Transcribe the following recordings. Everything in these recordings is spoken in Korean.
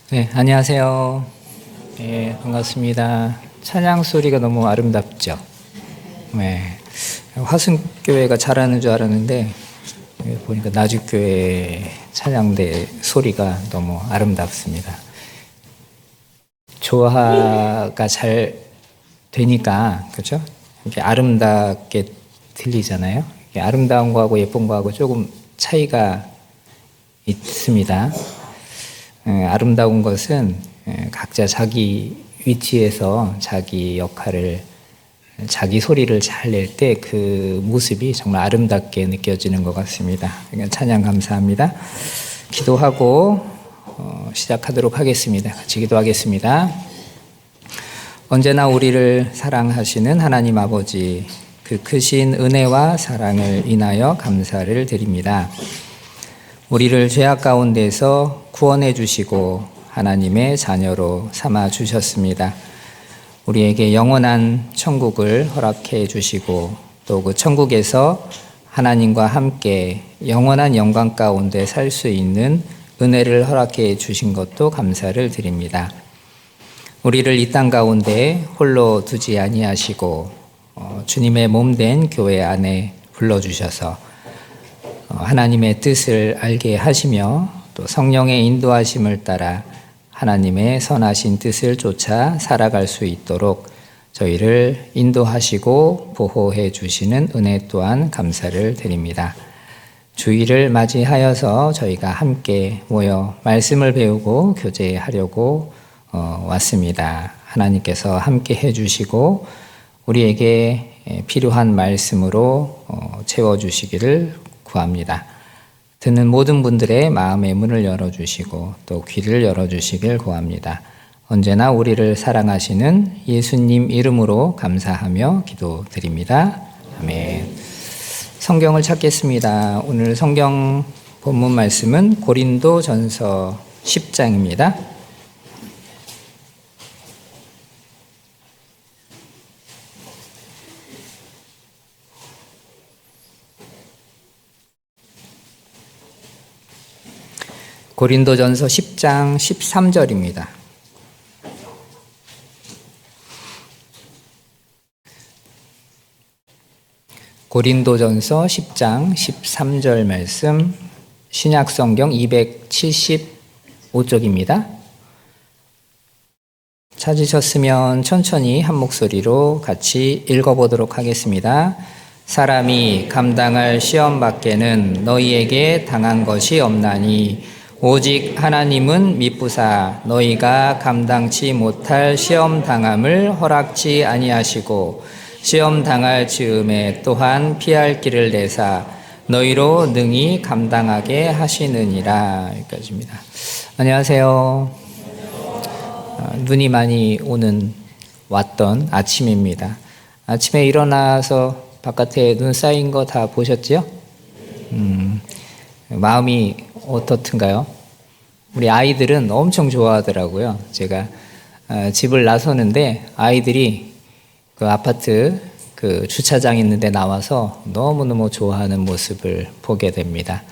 네, 안녕하세요. 네, 반갑습니다. 찬양 소리가 너무 아름답죠? 네. 화순교회가 잘하는 줄 알았는데, 보니까 나주교회 찬양대 소리가 너무 아름답습니다. 조화가 잘 되니까, 그죠? 이렇게 아름답게 들리잖아요? 이렇게 아름다운 거하고 예쁜 거하고 조금 차이가 있습니다. 아름다운 것은 각자 자기 위치에서 자기 역할을, 자기 소리를 잘 낼 때 그 모습이 정말 아름답게 느껴지는 것 같습니다. 찬양 감사합니다. 기도하고 시작하도록 하겠습니다. 같이 기도하겠습니다. 언제나 우리를 사랑하시는 하나님 아버지, 그 크신 은혜와 사랑을 인하여 감사를 드립니다. 우리를 죄악 가운데서 구원해 주시고 하나님의 자녀로 삼아 주셨습니다. 우리에게 영원한 천국을 허락해 주시고 또 그 천국에서 하나님과 함께 영원한 영광 가운데 살 수 있는 은혜를 허락해 주신 것도 감사를 드립니다. 우리를 이 땅 가운데 홀로 두지 아니하시고 주님의 몸된 교회 안에 불러주셔서 하나님의 뜻을 알게 하시며 또 성령의 인도하심을 따라 하나님의 선하신 뜻을 쫓아 살아갈 수 있도록 저희를 인도하시고 보호해 주시는 은혜 또한 감사를 드립니다. 주일을 맞이하여서 저희가 함께 모여 말씀을 배우고 교제하려고 왔습니다. 하나님께서 함께 해주시고 우리에게 필요한 말씀으로 채워주시기를 구합니다. 듣는 모든 분들의 마음의 문을 열어주시고 또 귀를 열어주시길 구합니다. 언제나 우리를 사랑하시는 예수님 이름으로 감사하며 기도드립니다. 아멘. 성경을 찾겠습니다. 오늘 성경 본문 말씀은 고린도전서 10장입니다. 고린도전서 10장 13절입니다. 고린도전서 10장 13절 말씀, 신약성경 275쪽입니다. 찾으셨으면 천천히 한 목소리로 같이 읽어보도록 하겠습니다. 사람이 감당할 시험 밖에는 너희에게 당한 것이 없나니 오직 하나님은 미쁘사 너희가 감당치 못할 시험 당함을 허락지 아니하시고 시험 당할 즈음에 또한 피할 길을 내사 너희로 능히 감당하게 하시느니라. 여기까지입니다. 안녕하세요. 눈이 많이 왔던 아침입니다. 아침에 일어나서 바깥에 눈 쌓인 거 다 보셨죠? 마음이 어떻든가요? 우리 아이들은 엄청 좋아하더라고요. 제가 집을 나서는데 아이들이 그 아파트 그 주차장 있는 데 나와서 너무너무 좋아하는 모습을 보게 됩니다.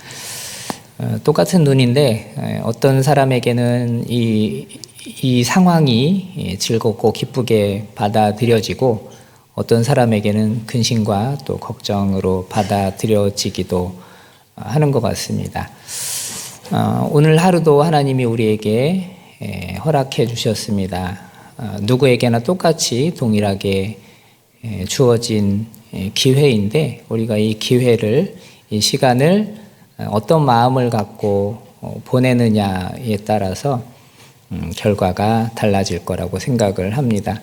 똑같은 눈인데 어떤 사람에게는 이 상황이 즐겁고 기쁘게 받아들여지고 어떤 사람에게는 근심과 또 걱정으로 받아들여지기도 하는 것 같습니다. 오늘 하루도 하나님이 우리에게 허락해 주셨습니다. 누구에게나 똑같이 동일하게 주어진 기회인데 우리가 이 기회를, 이 시간을 어떤 마음을 갖고 보내느냐에 따라서 결과가 달라질 거라고 생각을 합니다.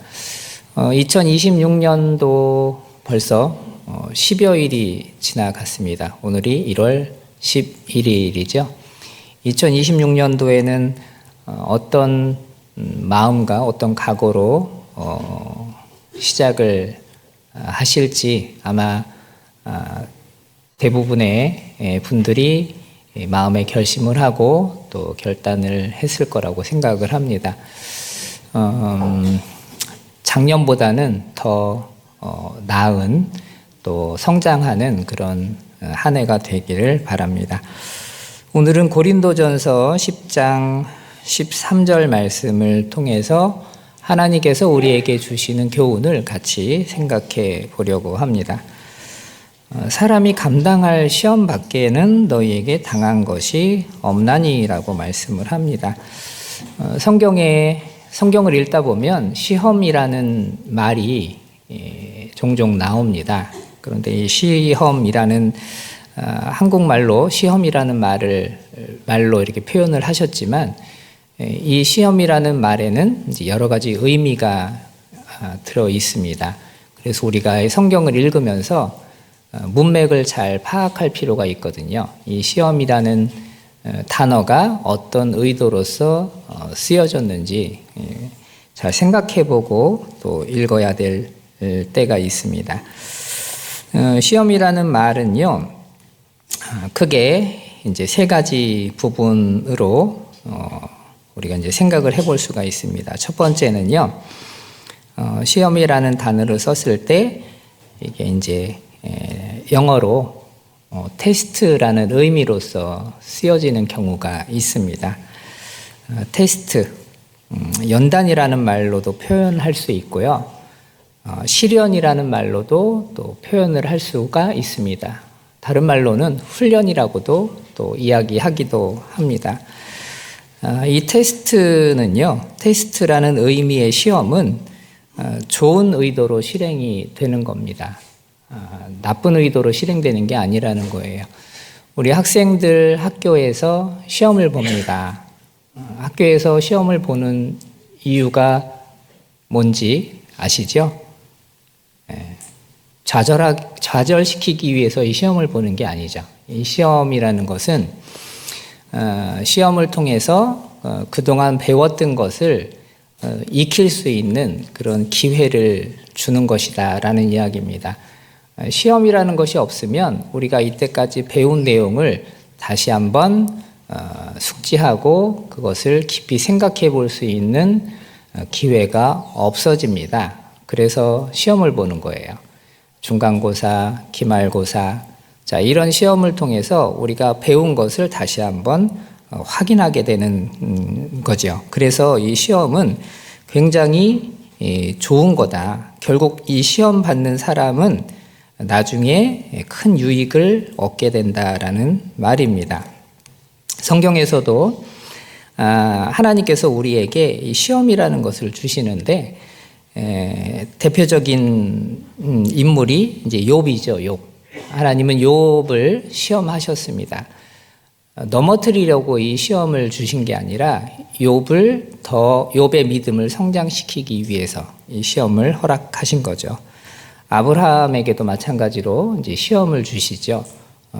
2026년도 벌써 10여일이 지나갔습니다. 오늘이 1월 11일이죠. 2026년도에는 어떤 마음과 어떤 각오로 시작을 하실지 아마 대부분의 분들이 마음의 결심을 하고 또 결단을 했을 거라고 생각을 합니다. 작년보다는 더 나은 또 성장하는 그런 한 해가 되기를 바랍니다. 오늘은 고린도전서 10장 13절 말씀을 통해서 하나님께서 우리에게 주시는 교훈을 같이 생각해 보려고 합니다. 사람이 감당할 시험 밖에는 너희에게 당한 것이 없나니라고 말씀을 합니다. 성경을 읽다 보면 시험이라는 말이 종종 나옵니다. 그런데 이 시험이라는 한국말로 시험이라는 말로 이렇게 표현을 하셨지만 이 시험이라는 말에는 이제 여러 가지 의미가 들어 있습니다. 그래서 우리가 성경을 읽으면서 문맥을 잘 파악할 필요가 있거든요. 이 시험이라는 단어가 어떤 의도로서 쓰여졌는지 잘 생각해보고 또 읽어야 될 때가 있습니다. 시험이라는 말은요, 크게 이제 세 가지 부분으로 우리가 이제 생각을 해볼 수가 있습니다. 첫 번째는요, 시험이라는 단어를 썼을 때 이게 이제 영어로 테스트라는 의미로서 쓰여지는 경우가 있습니다. 테스트, 연단이라는 말로도 표현할 수 있고요. 시련이라는 말로도 또 표현을 할 수가 있습니다. 다른 말로는 훈련이라고도 또 이야기하기도 합니다. 이 테스트라는 의미의 시험은 좋은 의도로 실행이 되는 겁니다. 나쁜 의도로 실행되는 게 아니라는 거예요. 우리 학생들 학교에서 시험을 봅니다. 학교에서 시험을 보는 이유가 뭔지 아시죠? 좌절시키기 위해서 이 시험을 보는 게 아니죠. 이 시험이라는 것은 시험을 통해서 그동안 배웠던 것을 익힐 수 있는 그런 기회를 주는 것이다라는 이야기입니다. 시험이라는 것이 없으면 우리가 이때까지 배운 내용을 다시 한번 숙지하고 그것을 깊이 생각해 볼 수 있는 기회가 없어집니다. 그래서 시험을 보는 거예요. 중간고사, 기말고사, 자, 이런 시험을 통해서 우리가 배운 것을 다시 한번 확인하게 되는 거죠. 그래서 이 시험은 굉장히 좋은 거다. 결국 이 시험 받는 사람은 나중에 큰 유익을 얻게 된다라는 말입니다. 성경에서도 하나님께서 우리에게 이 시험이라는 것을 주시는데 대표적인 인물이 이제 욥이죠. 욥. 하나님은 욥을 시험하셨습니다. 넘어뜨리려고 이 시험을 주신 게 아니라 욥의 믿음을 성장시키기 위해서 이 시험을 허락하신 거죠. 아브라함에게도 마찬가지로 이제 시험을 주시죠.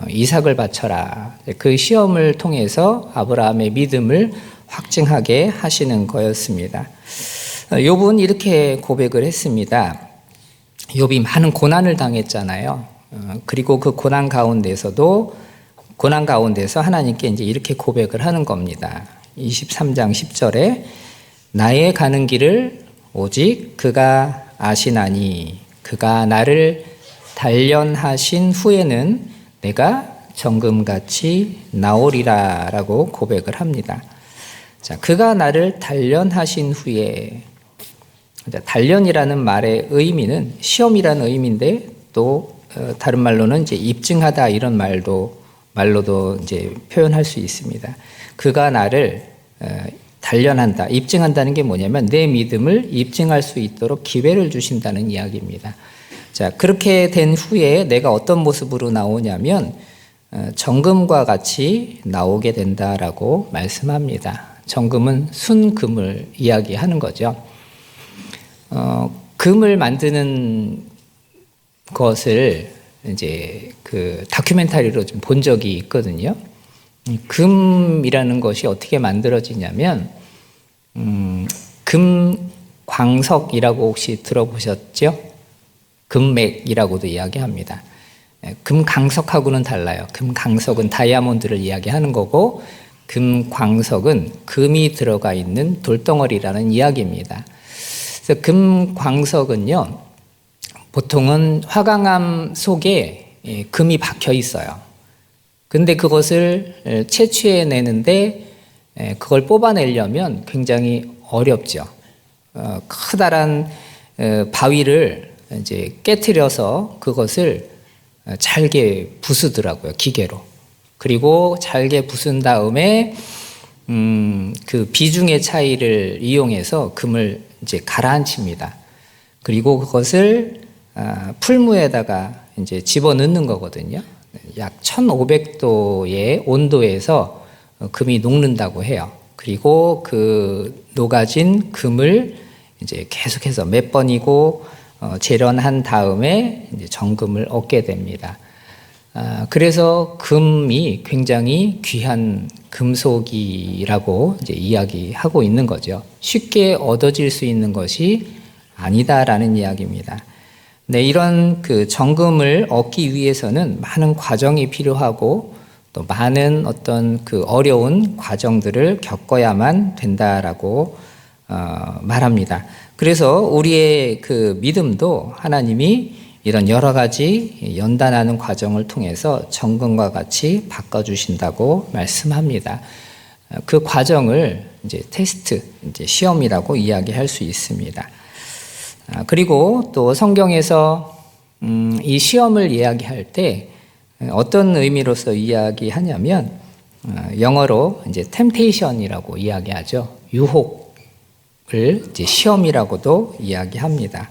이삭을 바쳐라. 그 시험을 통해서 아브라함의 믿음을 확증하게 하시는 거였습니다. 욥은 이렇게 고백을 했습니다. 욥이 많은 고난을 당했잖아요. 그리고 그 고난 가운데서 하나님께 이제 이렇게 고백을 하는 겁니다. 23장 10절에 나의 가는 길을 오직 그가 아시나니 그가 나를 단련하신 후에는 내가 정금같이 나오리라 라고 고백을 합니다. 자, 그가 나를 단련하신 후에, 단련이라는 말의 의미는 시험이라는 의미인데 또 다른 말로는 이제 입증하다 이런 말로도 이제 표현할 수 있습니다. 그가 나를 단련한다, 입증한다는 게 뭐냐면 내 믿음을 입증할 수 있도록 기회를 주신다는 이야기입니다. 자, 그렇게 된 후에 내가 어떤 모습으로 나오냐면 정금과 같이 나오게 된다라고 말씀합니다. 정금은 순금을 이야기하는 거죠. 금을 만드는 것을 이제 그 다큐멘터리로 좀 본 적이 있거든요. 금이라는 것이 어떻게 만들어지냐면 금광석이라고 혹시 들어보셨죠? 금맥이라고도 이야기합니다. 금강석하고는 달라요. 금강석은 다이아몬드를 이야기하는 거고 금광석은 금이 들어가 있는 돌덩어리라는 이야기입니다. 그래서 금광석은요, 보통은 화강암 속에 금이 박혀 있어요. 근데 그것을 채취해내는데 그걸 뽑아내려면 굉장히 어렵죠. 커다란 바위를 이제 깨트려서 그것을 잘게 부수더라고요, 기계로. 그리고 잘게 부순 다음에 그 비중의 차이를 이용해서 금을 이제 가라앉힙니다. 그리고 그것을 풀무에다가 이제 집어넣는 거거든요. 약 1500도의 온도에서 금이 녹는다고 해요. 그리고 그 녹아진 금을 이제 계속해서 몇 번이고 재련한 다음에 이제 정금을 얻게 됩니다. 그래서 금이 굉장히 귀한 금속이라고 이제 이야기하고 있는 거죠. 쉽게 얻어질 수 있는 것이 아니다라는 이야기입니다. 네, 이런 그 정금을 얻기 위해서는 많은 과정이 필요하고 또 많은 어떤 그 어려운 과정들을 겪어야만 된다라고 말합니다. 그래서 우리의 그 믿음도 하나님이 이런 여러 가지 연단하는 과정을 통해서 정금과 같이 바꿔주신다고 말씀합니다. 그 과정을 이제 테스트, 이제 시험이라고 이야기할 수 있습니다. 그리고 또 성경에서 이 시험을 이야기할 때 어떤 의미로서 이야기하냐면 영어로 이제 temptation이라고 이야기하죠. 유혹을 이제 시험이라고도 이야기합니다.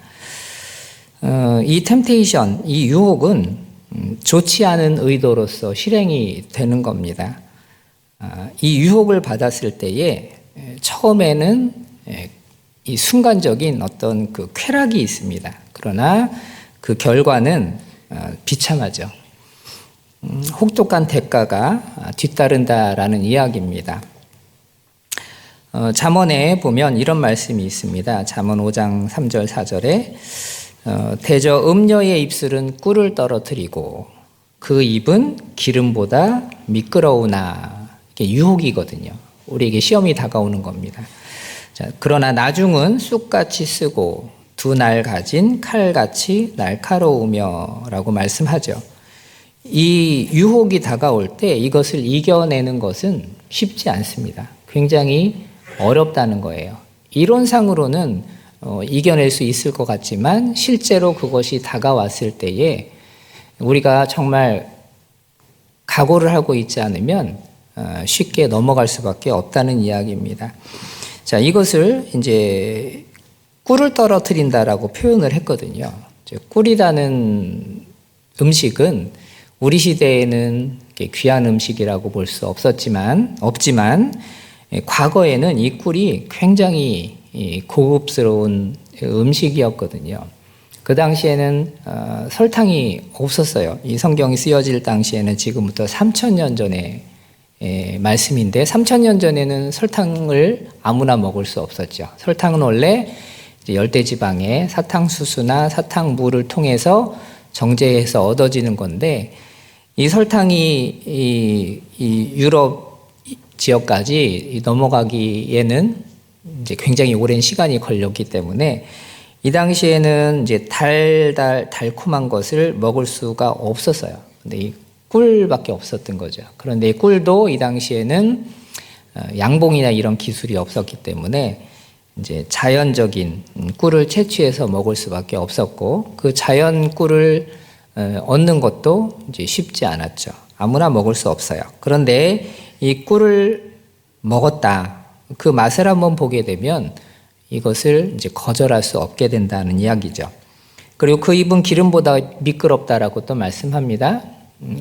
이 temptation, 이 유혹은 좋지 않은 의도로서 실행이 되는 겁니다. 이 유혹을 받았을 때에 처음에는 이 순간적인 어떤 그 쾌락이 있습니다. 그러나 그 결과는 비참하죠. 혹독한 대가가 뒤따른다라는 이야기입니다. 잠언에 보면 이런 말씀이 있습니다. 잠언 5장 3절 4절에 대저 음녀의 입술은 꿀을 떨어뜨리고 그 입은 기름보다 미끄러우나. 이게 유혹이거든요. 우리에게 시험이 다가오는 겁니다. 자, 그러나 나중은 쑥같이 쓰고 두 날 가진 칼같이 날카로우며 라고 말씀하죠. 이 유혹이 다가올 때 이것을 이겨내는 것은 쉽지 않습니다. 굉장히 어렵다는 거예요. 이론상으로는 이겨낼 수 있을 것 같지만 실제로 그것이 다가왔을 때에 우리가 정말 각오를 하고 있지 않으면 쉽게 넘어갈 수밖에 없다는 이야기입니다. 자, 이것을 이제 꿀을 떨어뜨린다라고 표현을 했거든요. 꿀이라는 음식은 우리 시대에는 귀한 음식이라고 볼 수 없지만 과거에는 이 꿀이 굉장히 고급스러운 음식이었거든요. 그 당시에는 설탕이 없었어요. 이 성경이 쓰여질 당시에는 지금부터 3000년 전에 말씀인데 3000년 전에는 설탕을 아무나 먹을 수 없었죠. 설탕은 원래 열대지방의 사탕수수나 사탕물을 통해서 정제해서 얻어지는 건데 이 설탕이 이 유럽 지역까지 넘어가기에는 이제 굉장히 오랜 시간이 걸렸기 때문에 이 당시에는 이제 달콤한 것을 먹을 수가 없었어요. 근데 이 꿀밖에 없었던 거죠. 그런데 이 꿀도 이 당시에는 양봉이나 이런 기술이 없었기 때문에 이제 자연적인 꿀을 채취해서 먹을 수밖에 없었고 그 자연 꿀을 얻는 것도 이제 쉽지 않았죠. 아무나 먹을 수 없어요. 그런데 이 꿀을 먹었다. 그 맛을 한번 보게 되면 이것을 이제 거절할 수 없게 된다는 이야기죠. 그리고 그 입은 기름보다 미끄럽다라고 또 말씀합니다.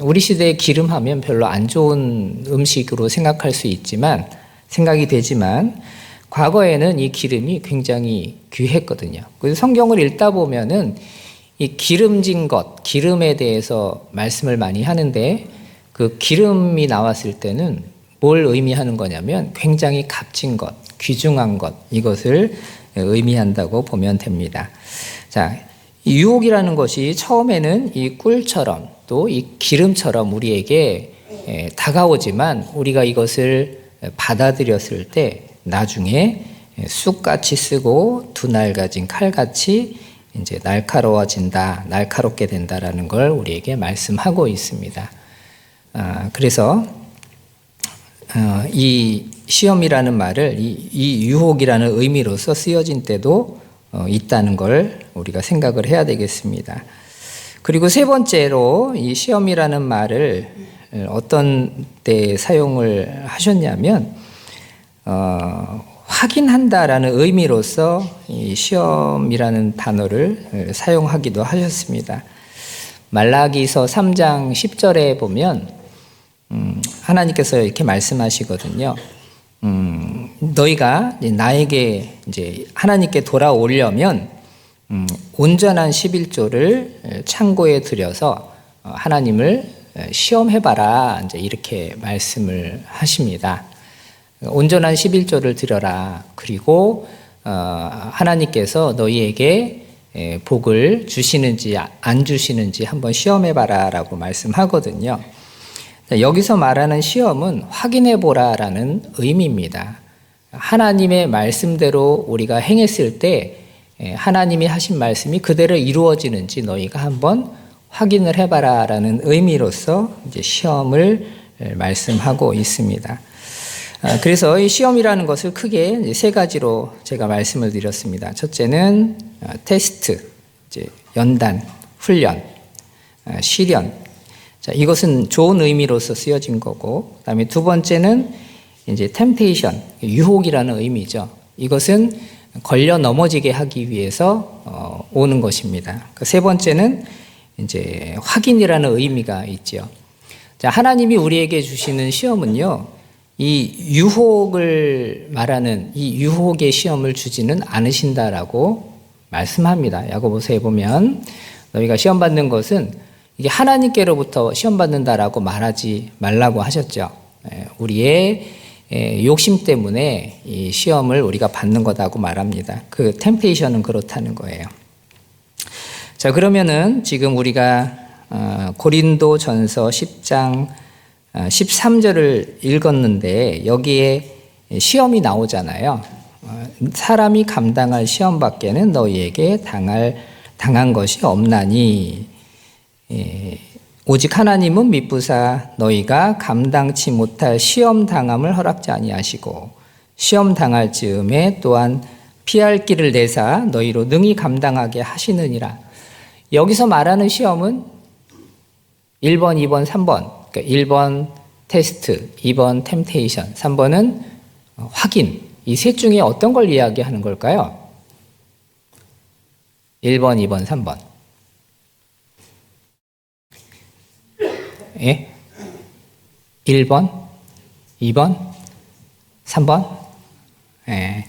우리 시대에 기름 하면 별로 안 좋은 음식으로 생각이 되지만 과거에는 이 기름이 굉장히 귀했거든요. 그래서 성경을 읽다 보면은 이 기름진 것, 기름에 대해서 말씀을 많이 하는데 그 기름이 나왔을 때는 뭘 의미하는 거냐면 굉장히 값진 것, 귀중한 것, 이것을 의미한다고 보면 됩니다. 자, 이 유혹이라는 것이 처음에는 이 꿀처럼 또 이 기름처럼 우리에게 다가오지만 우리가 이것을 받아들였을 때 나중에 쑥같이 쓰고 두 날 가진 칼같이 이제 날카롭게 된다라는 걸 우리에게 말씀하고 있습니다. 그래서 이 시험이라는 말을 이 유혹이라는 의미로서 쓰여진 때도 있다는 걸 우리가 생각을 해야 되겠습니다. 그리고 세 번째로 이 시험이라는 말을 어떤 때 사용을 하셨냐면 확인한다라는 의미로서 이 시험이라는 단어를 사용하기도 하셨습니다. 말라기서 3장 10절에 보면 하나님께서 이렇게 말씀하시거든요. 너희가 나에게 이제 하나님께 돌아오려면 온전한 11조를 창고에 들여서 하나님을 시험해봐라. 이제 이렇게 말씀을 하십니다. 온전한 11조를 드려라. 그리고 하나님께서 너희에게 복을 주시는지 안 주시는지 한번 시험해봐라 라고 말씀하거든요. 여기서 말하는 시험은 확인해보라라는 의미입니다. 하나님의 말씀대로 우리가 행했을 때 하나님이 하신 말씀이 그대로 이루어지는지 너희가 한번 확인을 해봐라라는 의미로서 이제 시험을 말씀하고 있습니다. 그래서 이 시험이라는 것을 크게 이제 세 가지로 제가 말씀을 드렸습니다. 첫째는 테스트, 이제 연단, 훈련, 시련. 자, 이것은 좋은 의미로서 쓰여진 거고, 그다음에 두 번째는 이제 템테이션, 유혹이라는 의미죠. 이것은 걸려 넘어지게 하기 위해서 오는 것입니다. 세 번째는 이제 확인이라는 의미가 있죠. 자, 하나님이 우리에게 주시는 시험은요, 이 유혹을 말하는 이 유혹의 시험을 주지는 않으신다라고 말씀합니다. 야고보서에 보면 너희가 시험 받는 것은 이게 하나님께로부터 시험 받는다라고 말하지 말라고 하셨죠. 우리의 욕심 때문에 이 시험을 우리가 받는 거다고 말합니다. 그 템페이션은 그렇다는 거예요. 자, 그러면은 지금 우리가 고린도전서 10장 13절을 읽었는데 여기에 시험이 나오잖아요. 사람이 감당할 시험 밖에는 너희에게 당한 것이 없나니 오직 하나님은 미쁘사 너희가 감당치 못할 시험 당함을 허락지 아니하시고 시험 당할 즈음에 또한 피할 길을 내사 너희로 능히 감당하게 하시느니라. 여기서 말하는 시험은 1번, 2번, 3번. 그러니까 1번 테스트, 2번 템테이션, 3번은 확인. 이 셋 중에 어떤 걸 이야기하는 걸까요? 1번, 2번, 3번. 예? 1번, 2번, 3번? 예.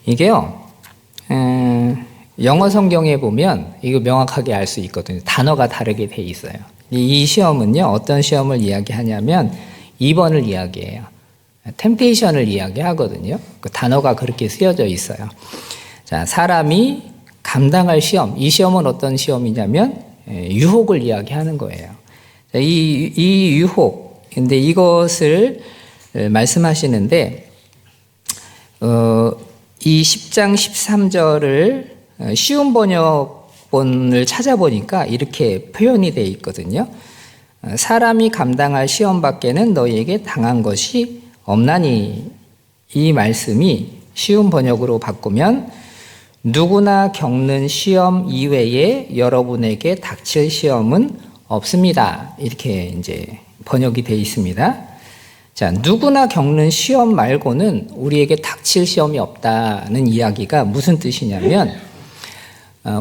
이게요, 영어 성경에 보면 이거 명확하게 알 수 있거든요. 단어가 다르게 돼 있어요. 이 시험은요, 어떤 시험을 이야기하냐면 2번을 이야기해요. 템테이션을 이야기하거든요. 그 단어가 그렇게 쓰여져 있어요. 자, 사람이 감당할 시험, 이 시험은 어떤 시험이냐면 유혹을 이야기하는 거예요. 자, 이 유혹, 근데 이것을 말씀하시는데 이 10장 13절을 쉬운 번역본을 찾아보니까 이렇게 표현이 되어 있거든요. 사람이 감당할 시험 밖에는 너희에게 당한 것이 없나니. 이 말씀이 쉬운 번역으로 바꾸면 누구나 겪는 시험 이외에 여러분에게 닥칠 시험은 없습니다. 이렇게 이제 번역이 되어 있습니다. 자, 누구나 겪는 시험 말고는 우리에게 닥칠 시험이 없다는 이야기가 무슨 뜻이냐면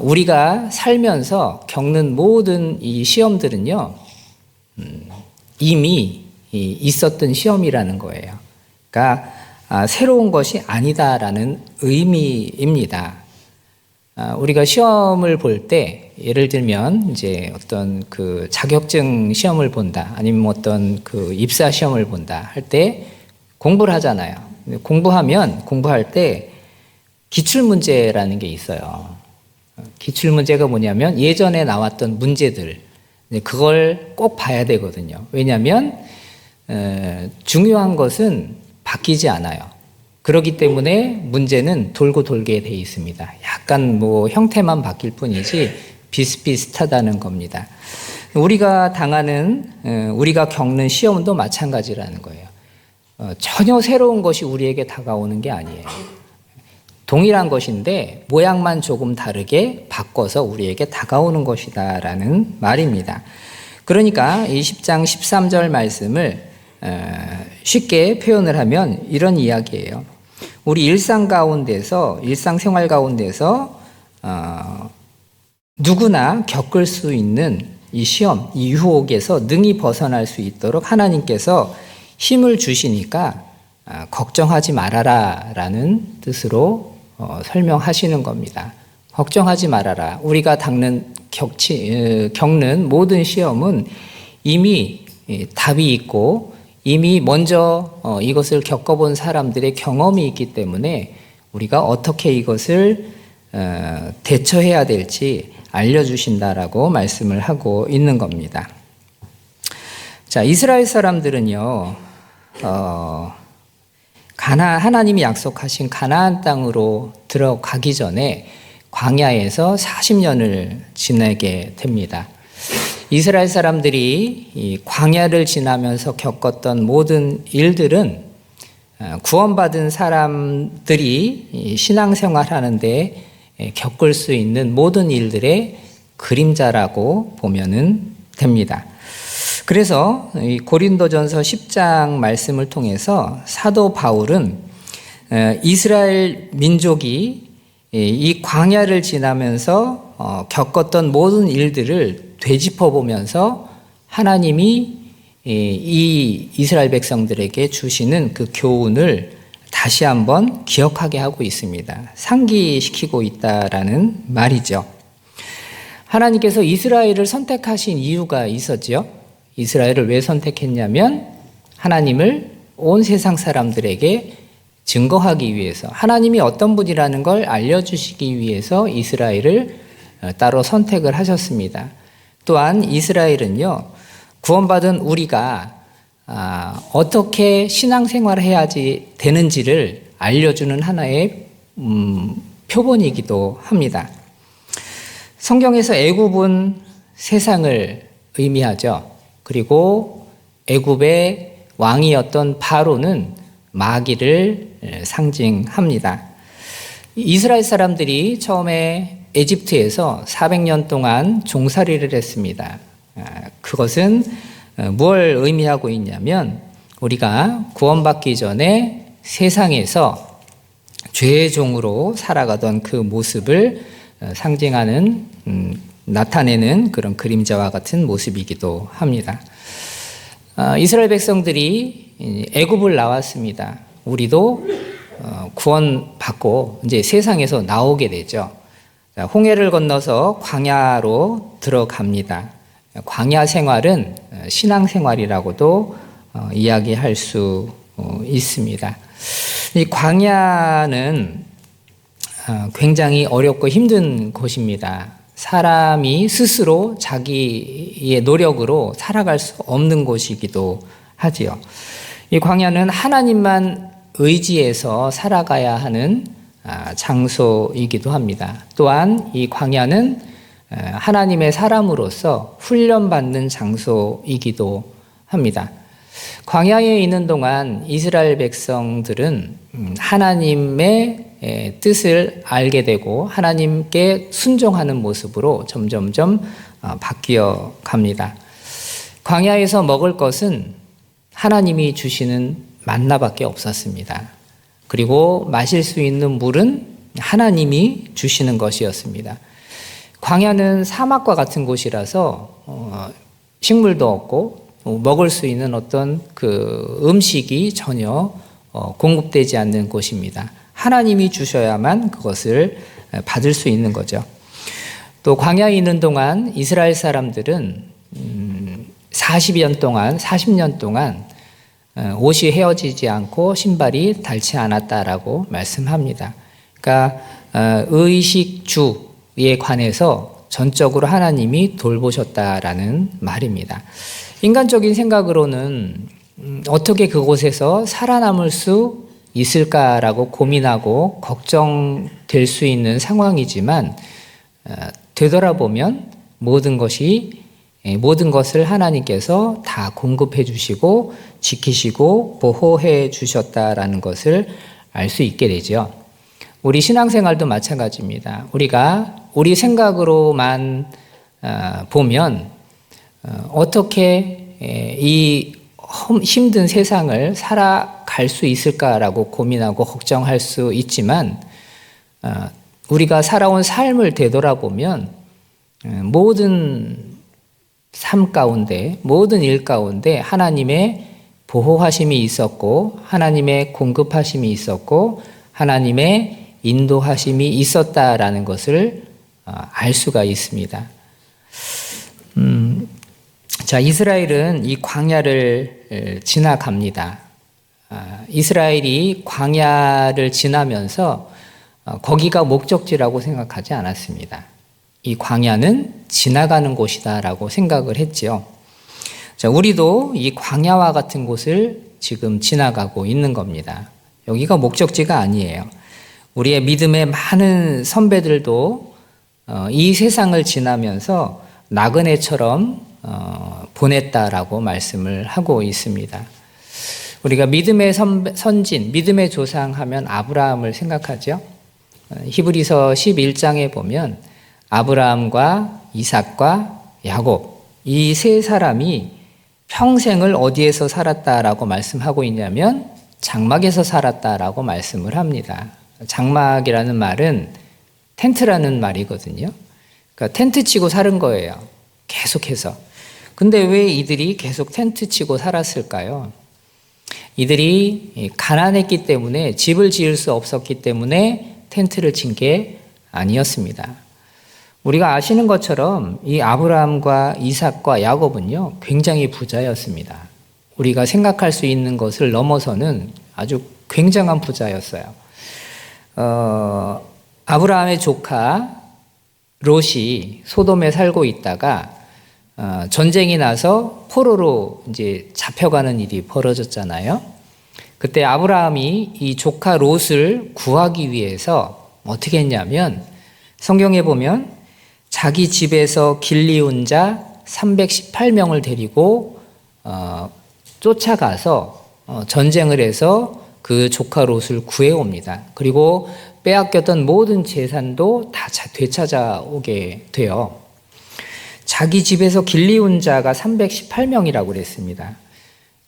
우리가 살면서 겪는 모든 이 시험들은요, 이미 있었던 시험이라는 거예요. 그러니까 새로운 것이 아니다라는 의미입니다. 우리가 시험을 볼 때 예를 들면 이제 어떤 그 자격증 시험을 본다, 아니면 어떤 그 입사 시험을 본다 할 때 공부를 하잖아요. 공부할 때 기출 문제라는 게 있어요. 기출 문제가 뭐냐면 예전에 나왔던 문제들, 그걸 꼭 봐야 되거든요. 왜냐하면 중요한 것은 바뀌지 않아요. 그렇기 때문에 문제는 돌고 돌게 돼 있습니다. 약간 뭐 형태만 바뀔 뿐이지 비슷비슷하다는 겁니다. 우리가 겪는 시험도 마찬가지라는 거예요. 전혀 새로운 것이 우리에게 다가오는 게 아니에요. 동일한 것인데 모양만 조금 다르게 바꿔서 우리에게 다가오는 것이다라는 말입니다. 그러니까 이 10장 13절 말씀을 쉽게 표현을 하면 이런 이야기예요. 우리 일상생활 가운데서 누구나 겪을 수 있는 이 시험, 이 유혹에서 능히 벗어날 수 있도록 하나님께서 힘을 주시니까 걱정하지 말아라 라는 뜻으로 설명하시는 겁니다. 걱정하지 말아라. 우리가 겪는 모든 시험은 이미 답이 있고 이미 먼저 이것을 겪어본 사람들의 경험이 있기 때문에 우리가 어떻게 이것을 대처해야 될지 알려주신다라고 말씀을 하고 있는 겁니다. 자, 이스라엘 사람들은요, 하나님이 약속하신 가나안 땅으로 들어가기 전에 광야에서 40년을 지내게 됩니다. 이스라엘 사람들이 이 광야를 지나면서 겪었던 모든 일들은 구원받은 사람들이 신앙생활 하는데 겪을 수 있는 모든 일들의 그림자라고 보면 됩니다. 그래서 고린도전서 10장 말씀을 통해서 사도 바울은 이스라엘 민족이 이 광야를 지나면서 겪었던 모든 일들을 되짚어 보면서 하나님이 이 이스라엘 백성들에게 주시는 그 교훈을 다시 한번 기억하게 하고 있습니다. 상기시키고 있다라는 말이죠. 하나님께서 이스라엘을 선택하신 이유가 있었죠. 이스라엘을 왜 선택했냐면 하나님을 온 세상 사람들에게 증거하기 위해서, 하나님이 어떤 분이라는 걸 알려주시기 위해서 이스라엘을 따로 선택을 하셨습니다. 또한 이스라엘은요, 구원받은 우리가 어떻게 신앙생활을 해야지 되는지를 알려주는 하나의 표본이기도 합니다. 성경에서 애굽은 세상을 의미하죠. 그리고 애굽의 왕이었던 바로는 마귀를 상징합니다. 이스라엘 사람들이 처음에 에집트에서 400년 동안 종살이를 했습니다. 그것은 무엇을 의미하고 있냐면 우리가 구원받기 전에 세상에서 죄의 종으로 살아가던 그 모습을 상징하는 나타내는 그런 그림자와 같은 모습이기도 합니다. 이스라엘 백성들이 애굽을 나왔습니다. 우리도 구원받고 이제 세상에서 나오게 되죠. 홍해를 건너서 광야로 들어갑니다. 광야 생활은 신앙 생활이라고도 이야기할 수 있습니다. 이 광야는 굉장히 어렵고 힘든 곳입니다. 사람이 스스로 자기의 노력으로 살아갈 수 없는 곳이기도 하지요. 이 광야는 하나님만 의지해서 살아가야 하는 장소이기도 합니다. 또한 이 광야는 하나님의 사람으로서 훈련받는 장소이기도 합니다. 광야에 있는 동안 이스라엘 백성들은 하나님의 뜻을 알게 되고 하나님께 순종하는 모습으로 점점점 바뀌어 갑니다. 광야에서 먹을 것은 하나님이 주시는 만나밖에 없었습니다. 그리고 마실 수 있는 물은 하나님이 주시는 것이었습니다. 광야는 사막과 같은 곳이라서 식물도 없고 먹을 수 있는 어떤 그 음식이 전혀 공급되지 않는 곳입니다. 하나님이 주셔야만 그것을 받을 수 있는 거죠. 또 광야에 있는 동안 이스라엘 사람들은 40년 동안 옷이 헤어지지 않고 신발이 닳지 않았다라고 말씀합니다. 그러니까 의식주에 관해서 전적으로 하나님이 돌보셨다라는 말입니다. 인간적인 생각으로는 어떻게 그곳에서 살아남을 수 있을까라고 고민하고 걱정될 수 있는 상황이지만 되돌아보면 모든 것이 모든 것을 하나님께서 다 공급해 주시고 지키시고 보호해 주셨다라는 것을 알 수 있게 되죠. 우리 신앙생활도 마찬가지입니다. 우리가 우리 생각으로만 보면 어떻게 이 힘든 세상을 살아갈 수 있을까라고 고민하고 걱정할 수 있지만 우리가 살아온 삶을 되돌아보면 모든 삶 가운데, 모든 일 가운데 하나님의 보호하심이 있었고 하나님의 공급하심이 있었고 하나님의 인도하심이 있었다라는 것을 알 수가 있습니다. 자, 이스라엘은 이 광야를 지나갑니다. 이스라엘이 광야를 지나면서 거기가 목적지라고 생각하지 않았습니다. 이 광야는 지나가는 곳이다라고 생각을 했지요. 자, 우리도 이 광야와 같은 곳을 지금 지나가고 있는 겁니다. 여기가 목적지가 아니에요. 우리의 믿음의 많은 선배들도 이 세상을 지나면서 나그네처럼 보냈다라고 말씀을 하고 있습니다. 우리가 믿음의 선진, 믿음의 조상 하면 아브라함을 생각하죠. 히브리서 11장에 보면 아브라함과 이삭과 야곱, 이 세 사람이 평생을 어디에서 살았다라고 말씀하고 있냐면 장막에서 살았다라고 말씀을 합니다. 장막이라는 말은 텐트라는 말이거든요. 그러니까 텐트 치고 사는 거예요. 계속해서. 근데 왜 이들이 계속 텐트 치고 살았을까요? 이들이 가난했기 때문에, 집을 지을 수 없었기 때문에 텐트를 친 게 아니었습니다. 우리가 아시는 것처럼 이 아브라함과 이삭과 야곱은요, 굉장히 부자였습니다. 우리가 생각할 수 있는 것을 넘어서는 아주 굉장한 부자였어요. 아브라함의 조카 롯이 소돔에 살고 있다가 전쟁이 나서 포로로 이제 잡혀가는 일이 벌어졌잖아요. 그때 아브라함이 이 조카 롯을 구하기 위해서 어떻게 했냐면 성경에 보면 자기 집에서 길리운 자 318명을 데리고 쫓아가서 전쟁을 해서 그 조카 롯을 구해옵니다. 그리고 빼앗겼던 모든 재산도 다 되찾아오게 돼요. 자기 집에서 길리운 자가 318명이라고 그랬습니다.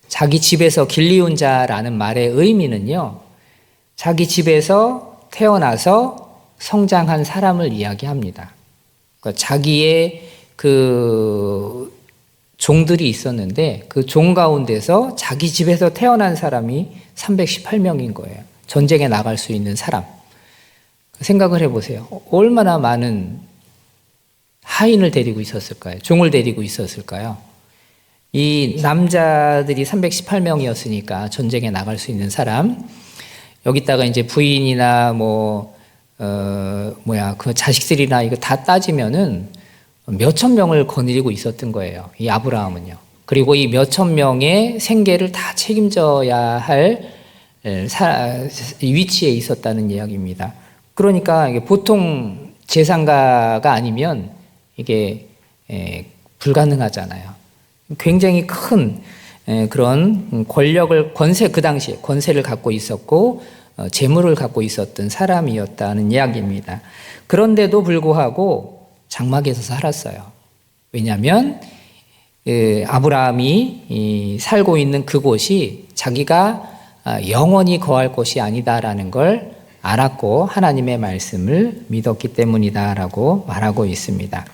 자기 집에서 길리운 자라는 말의 의미는요, 자기 집에서 태어나서 성장한 사람을 이야기합니다. 그러니까 자기의 그 종들이 있었는데 그 종 가운데서 자기 집에서 태어난 사람이 318명인 거예요. 전쟁에 나갈 수 있는 사람. 생각을 해보세요. 얼마나 많은 하인을 데리고 있었을까요? 종을 데리고 있었을까요? 이 남자들이 318명이었으니까 전쟁에 나갈 수 있는 사람, 여기다가 이제 부인이나 그 자식들이나 이거 다 따지면은 몇천 명을 거느리고 있었던 거예요. 이 아브라함은요. 그리고 이 몇천 명의 생계를 다 책임져야 할 위치에 있었다는 이야기입니다. 그러니까 이게 보통 재산가가 아니면 이게 불가능하잖아요. 굉장히 큰 그런 권력을, 그 당시에 권세를 갖고 있었고 재물을 갖고 있었던 사람이었다는 이야기입니다. 그런데도 불구하고 장막에서 살았어요. 왜냐하면 아브라함이 살고 있는 그곳이 자기가 영원히 거할 곳이 아니다라는 걸 알았고 하나님의 말씀을 믿었기 때문이다라고 말하고 있습니다.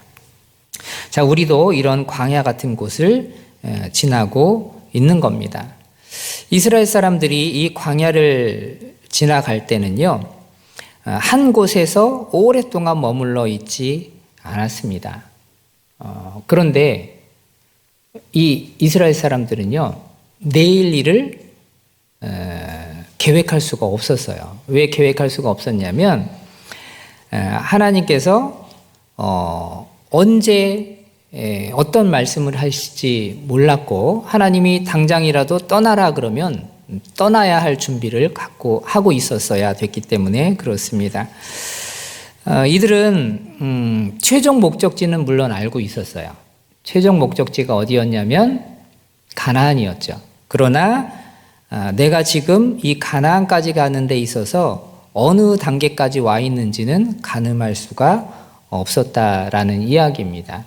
자, 우리도 이런 광야 같은 곳을 지나고 있는 겁니다. 이스라엘 사람들이 이 광야를 지나갈 때는요, 한 곳에서 오랫동안 머물러 있지 않았습니다. 그런데 이 이스라엘 사람들은요, 내일 일을 계획할 수가 없었어요. 왜 계획할 수가 없었냐면 하나님께서 언제 어떤 말씀을 하실지 몰랐고 하나님이 당장이라도 떠나라 그러면 떠나야 할 준비를 하고 있었어야 됐기 때문에 그렇습니다. 이들은 최종 목적지는 물론 알고 있었어요. 최종 목적지가 어디였냐면 가나안이었죠. 그러나 내가 지금 이 가나안까지 가는 데 있어서 어느 단계까지 와 있는지는 가늠할 수가 없었다라는 이야기입니다.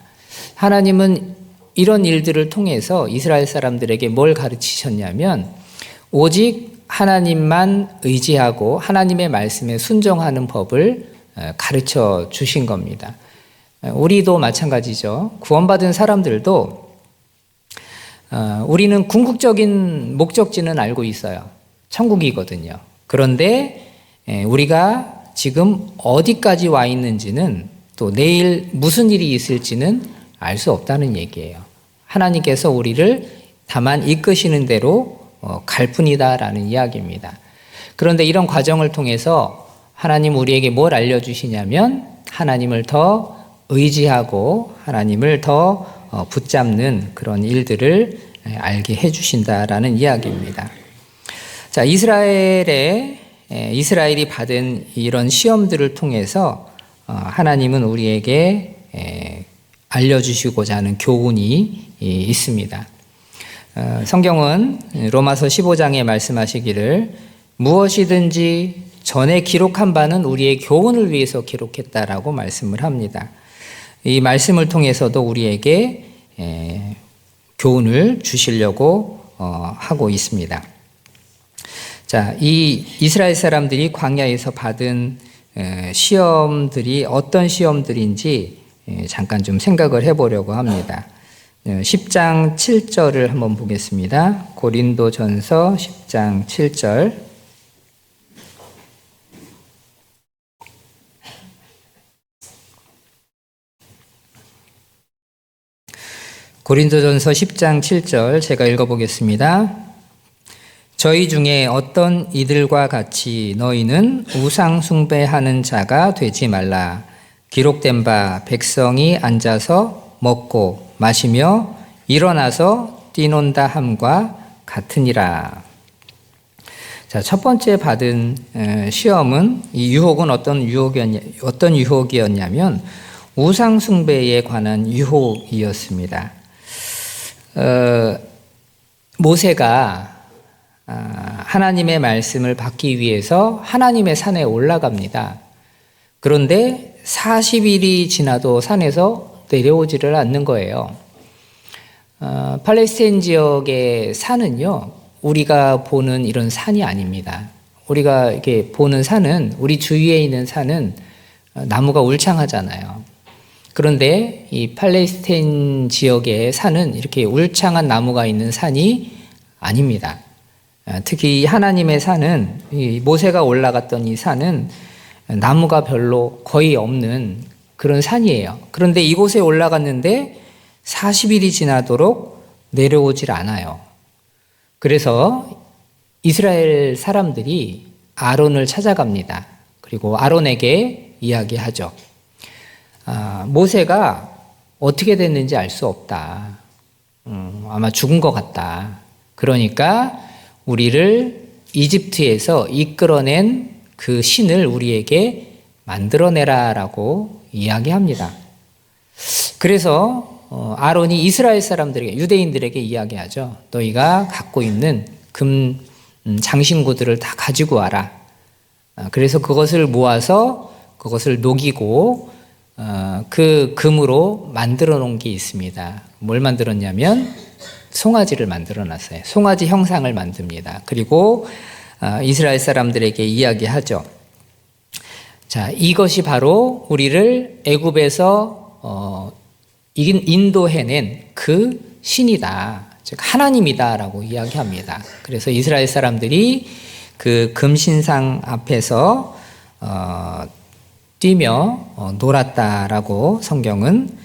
하나님은 이런 일들을 통해서 이스라엘 사람들에게 뭘 가르치셨냐면 오직 하나님만 의지하고 하나님의 말씀에 순종하는 법을 가르쳐 주신 겁니다. 우리도 마찬가지죠. 구원받은 사람들도 우리는 궁극적인 목적지는 알고 있어요. 천국이거든요. 그런데 우리가 지금 어디까지 와 있는지는 또 내일 무슨 일이 있을지는 알 수 없다는 얘기예요. 하나님께서 우리를 다만 이끄시는 대로 갈 뿐이다라는 이야기입니다. 그런데 이런 과정을 통해서 하나님 우리에게 뭘 알려주시냐면 하나님을 더 의지하고 하나님을 더 붙잡는 그런 일들을 알게 해주신다라는 이야기입니다. 자, 이스라엘이 받은 이런 시험들을 통해서 하나님은 우리에게 알려주시고자 하는 교훈이 있습니다. 성경은 로마서 15장에 말씀하시기를 무엇이든지 전에 기록한 바는 우리의 교훈을 위해서 기록했다라고 말씀을 합니다. 이 말씀을 통해서도 우리에게 교훈을 주시려고 하고 있습니다. 자, 이 이스라엘 사람들이 광야에서 받은 시험들이 어떤 시험들인지 잠깐 좀 생각을 해보려고 합니다. 10장 7절을 한번 보겠습니다. 고린도전서 10장 7절. 고린도전서 10장 7절 제가 읽어보겠습니다. 저희 중에 어떤 이들과 같이 너희는 우상 숭배하는 자가 되지 말라. 기록된 바 백성이 앉아서 먹고 마시며 일어나서 뛰논다 함과 같으니라. 자, 첫 번째 받은 시험은 이 유혹은 어떤 유혹이었냐면 우상 숭배에 관한 유혹이었습니다. 모세가 하나님의 말씀을 받기 위해서 하나님의 산에 올라갑니다. 그런데 40일이 지나도 산에서 내려오지를 않는 거예요. 팔레스타인 지역의 산은요, 우리가 보는 이런 산이 아닙니다. 우리가 이렇게 보는 산은, 우리 주위에 있는 산은 나무가 울창하잖아요. 그런데 이 팔레스타인 지역의 산은 이렇게 울창한 나무가 있는 산이 아닙니다. 특히 하나님의 산은, 이 모세가 올라갔던 이 산은 나무가 별로 거의 없는 그런 산이에요. 그런데 이곳에 올라갔는데 40일이 지나도록 내려오질 않아요. 그래서 이스라엘 사람들이 아론을 찾아갑니다. 그리고 아론에게 이야기하죠. 모세가 어떻게 됐는지 알 수 없다. 아마 죽은 것 같다. 그러니까 우리를 이집트에서 이끌어낸 그 신을 우리에게 만들어내라라고 이야기합니다. 그래서 아론이 이스라엘 사람들에게, 유대인들에게 이야기하죠. 너희가 갖고 있는 금 장신구들을 다 가지고 와라. 그래서 그것을 모아서 그것을 녹이고 그 금으로 만들어 놓은 게 있습니다. 뭘 만들었냐면 송아지를 만들어 놨어요. 송아지 형상을 만듭니다. 그리고 이스라엘 사람들에게 이야기하죠. 자, 이것이 바로 우리를 애굽에서 인도해낸 그 신이다. 즉 하나님이다라고 이야기합니다. 그래서 이스라엘 사람들이 그 금신상 앞에서 뛰며 놀았다라고 성경은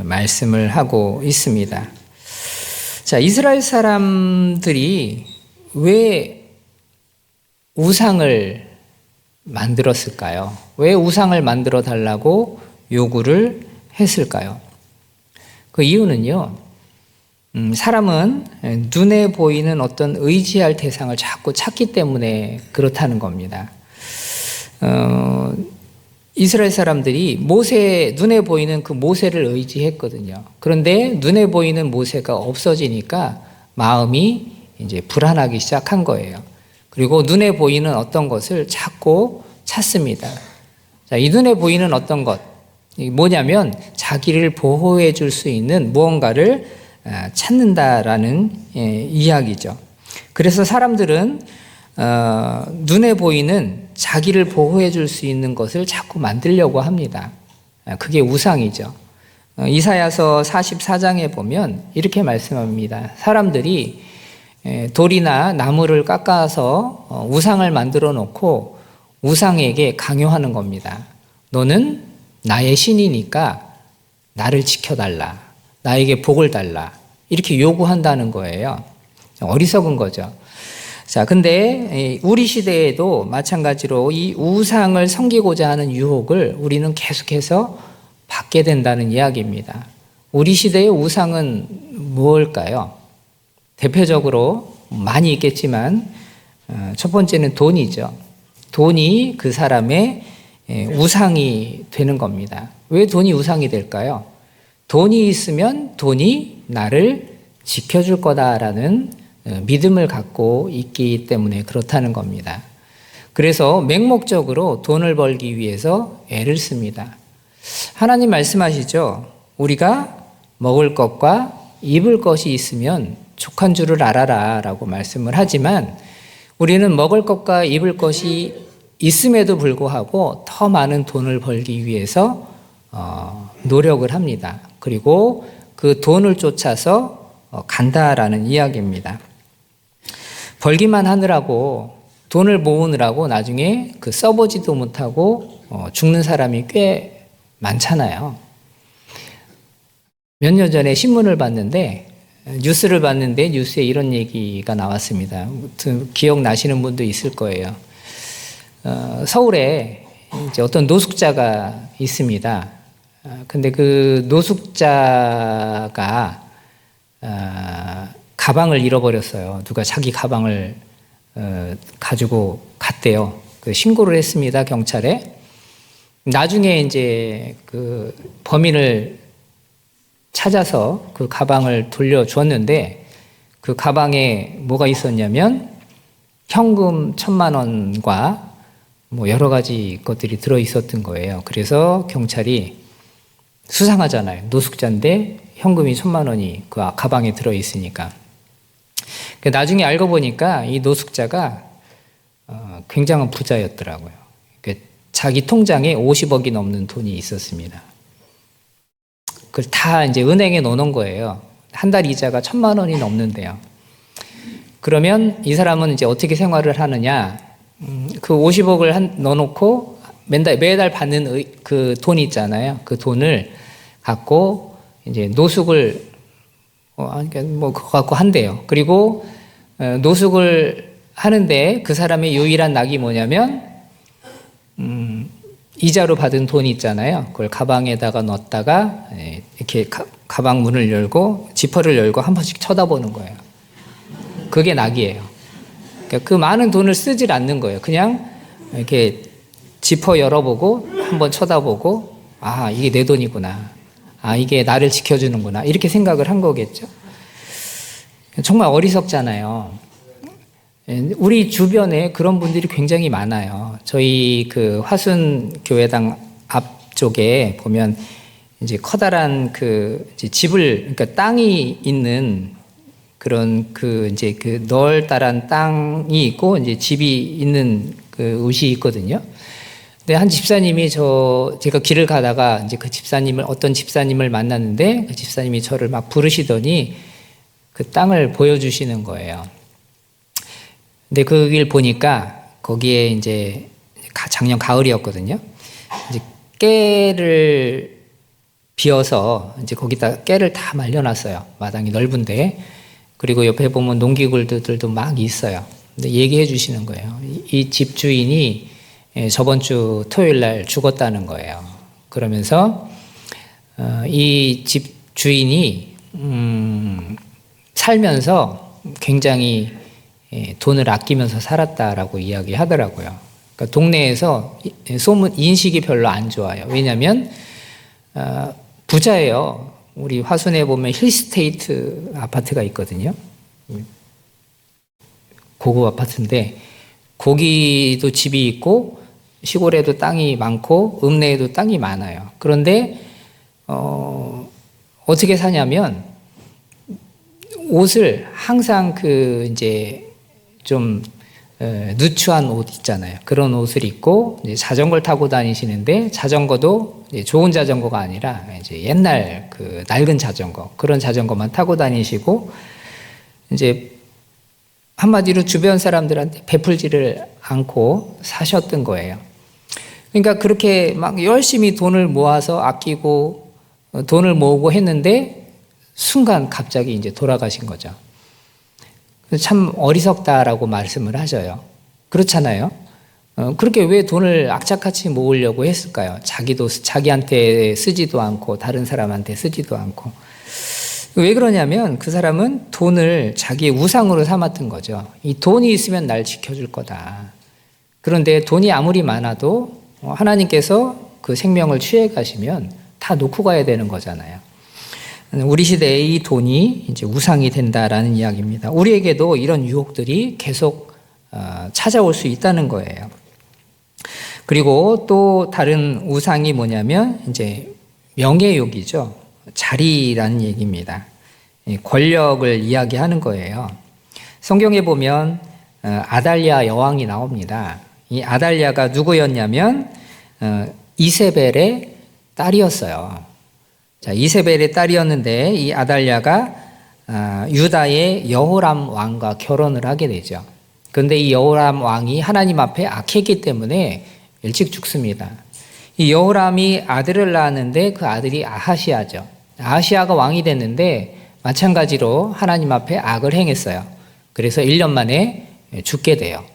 말씀을 하고 있습니다. 자, 이스라엘 사람들이 왜 우상을 만들었을까요? 왜 우상을 만들어 달라고 요구를 했을까요? 그 이유는요, 사람은 눈에 보이는 어떤 의지할 대상을 자꾸 찾기 때문에 그렇다는 겁니다. 이스라엘 사람들이 눈에 보이는 그 모세를 의지했거든요. 그런데 눈에 보이는 모세가 없어지니까 마음이 이제 불안하기 시작한 거예요. 그리고 눈에 보이는 어떤 것을 자꾸 찾습니다. 자, 이 눈에 보이는 어떤 것, 뭐냐면 자기를 보호해 줄 수 있는 무언가를 찾는다라는 이야기죠. 그래서 사람들은 눈에 보이는 자기를 보호해 줄 수 있는 것을 자꾸 만들려고 합니다. 그게 우상이죠. 이사야서 44장에 보면 이렇게 말씀합니다. 사람들이 돌이나 나무를 깎아서 우상을 만들어 놓고 우상에게 강요하는 겁니다. 너는 나의 신이니까 나를 지켜달라. 나에게 복을 달라. 이렇게 요구한다는 거예요. 어리석은 거죠. 자, 근데 우리 시대에도 마찬가지로 이 우상을 섬기고자 하는 유혹을 우리는 계속해서 받게 된다는 이야기입니다. 우리 시대의 우상은 무엇일까요? 대표적으로 많이 있겠지만 첫 번째는 돈이죠. 돈이 그 사람의 우상이 되는 겁니다. 왜 돈이 우상이 될까요? 돈이 있으면 돈이 나를 지켜줄 거다라는 믿음을 갖고 있기 때문에 그렇다는 겁니다. 그래서 맹목적으로 돈을 벌기 위해서 애를 씁니다. 하나님 말씀하시죠. 우리가 먹을 것과 입을 것이 있으면 족한 줄을 알아라 라고 말씀을 하지만 우리는 먹을 것과 입을 것이 있음에도 불구하고 더 많은 돈을 벌기 위해서 노력을 합니다. 그리고 그 돈을 쫓아서 간다라는 이야기입니다. 벌기만 하느라고 돈을 모으느라고 나중에 그 써보지도 못하고 죽는 사람이 꽤 많잖아요. 몇 년 전에 신문을 봤는데 뉴스를 봤는데 뉴스에 이런 얘기가 나왔습니다. 기억나시는 분도 있을 거예요. 서울에 이제 어떤 노숙자가 있습니다. 근데 그 노숙자가 가방을 잃어버렸어요. 누가 자기 가방을 가지고 갔대요. 그 신고를 했습니다, 경찰에. 나중에 이제 그 범인을 찾아서 그 가방을 돌려주었는데 그 가방에 뭐가 있었냐면 현금 1,000만 원과 뭐 여러 가지 것들이 들어 있었던 거예요. 그래서 경찰이 수상하잖아요. 노숙자인데 현금이 1,000만 원이 그 가방에 들어 있으니까. 나중에 알고 보니까 이 노숙자가 굉장한 부자였더라고요. 자기 통장에 50억이 넘는 돈이 있었습니다. 그걸 다 이제 은행에 넣어놓은 거예요. 한 달 이자가 1,000만 원이 넘는데요. 그러면 이 사람은 이제 어떻게 생활을 하느냐? 그 50억을 넣어놓고 매달 받는 그 돈 있잖아요. 그 돈을 갖고 이제 노숙을 뭐 그거 갖고 한대요. 그리고 노숙을 하는데 그 사람의 유일한 낙이 뭐냐면 이자로 받은 돈 있잖아요. 그걸 가방에다가 넣었다가 이렇게 가방 문을 열고 지퍼를 열고 한 번씩 쳐다보는 거예요. 그게 낙이에요. 그러니까 그 많은 돈을 쓰질 않는 거예요. 그냥 이렇게 지퍼 열어보고 한번 쳐다보고 아 이게 내 돈이구나. 아 이게 나를 지켜주는구나. 이렇게 생각을 한 거겠죠. 정말 어리석잖아요. 우리 주변에 그런 분들이 굉장히 많아요. 저희 그 화순교회당 앞쪽에 보면 이제 커다란 그 집을, 그러니까 땅이 있는 그런 그 이제 그 널따란 땅이 있고 이제 집이 있는 그 옷이 있거든요. 근데 한 집사님이 제가 길을 가다가 이제 그 어떤 집사님을 만났는데 그 집사님이 저를 막 부르시더니 그 땅을 보여주시는 거예요. 근데 그 길 보니까 거기에 이제 작년 가을이었거든요. 이제 깨를 비어서 이제 거기다 깨를 다 말려놨어요. 마당이 넓은데. 그리고 옆에 보면 농기구들도 막 있어요. 근데 얘기해 주시는 거예요. 이 집 주인이 저번 주 토요일 날 죽었다는 거예요. 그러면서 이 집 주인이 살면서 굉장히 돈을 아끼면서 살았다라고 이야기하더라고요. 그러니까 동네에서 소문 인식이 별로 안 좋아요. 왜냐하면 부자예요. 우리 화순에 보면 힐스테이트 아파트가 있거든요. 고급 아파트인데 거기도 집이 있고 시골에도 땅이 많고 읍내에도 땅이 많아요. 그런데 어떻게 사냐면 옷을 항상 이제 좀 누추한 옷 있잖아요. 그런 옷을 입고 이제 자전거를 타고 다니시는데 자전거도 이제 좋은 자전거가 아니라 이제 옛날 낡은 자전거, 그런 자전거만 타고 다니시고 이제 한마디로 주변 사람들한테 베풀지를 않고 사셨던 거예요. 그러니까 그렇게 막 열심히 돈을 모아서 아끼고 돈을 모으고 했는데 순간 갑자기 이제 돌아가신 거죠. 참 어리석다라고 말씀을 하셔요. 그렇잖아요. 그렇게 왜 돈을 악착같이 모으려고 했을까요? 자기한테 쓰지도 않고 다른 사람한테 쓰지도 않고. 왜 그러냐면 그 사람은 돈을 자기의 우상으로 삼았던 거죠. 이 돈이 있으면 날 지켜줄 거다. 그런데 돈이 아무리 많아도 하나님께서 그 생명을 취해 가시면 다 놓고 가야 되는 거잖아요. 우리 시대에 이 돈이 이제 우상이 된다라는 이야기입니다. 우리에게도 이런 유혹들이 계속 찾아올 수 있다는 거예요. 그리고 또 다른 우상이 뭐냐면 이제 명예욕이죠. 자리라는 얘기입니다. 권력을 이야기하는 거예요. 성경에 보면 아달랴 여왕이 나옵니다. 이 아달랴가 누구였냐면 이세벨의 딸이었어요. 자, 이세벨의 딸이었는데 이 아달랴가 유다의 여호람 왕과 결혼을 하게 되죠. 그런데 이 여호람 왕이 하나님 앞에 악했기 때문에 일찍 죽습니다. 이 여호람이 아들을 낳았는데 그 아들이 아하시아죠. 아하시아가 왕이 됐는데 마찬가지로 하나님 앞에 악을 행했어요. 그래서 1년 만에 죽게 돼요.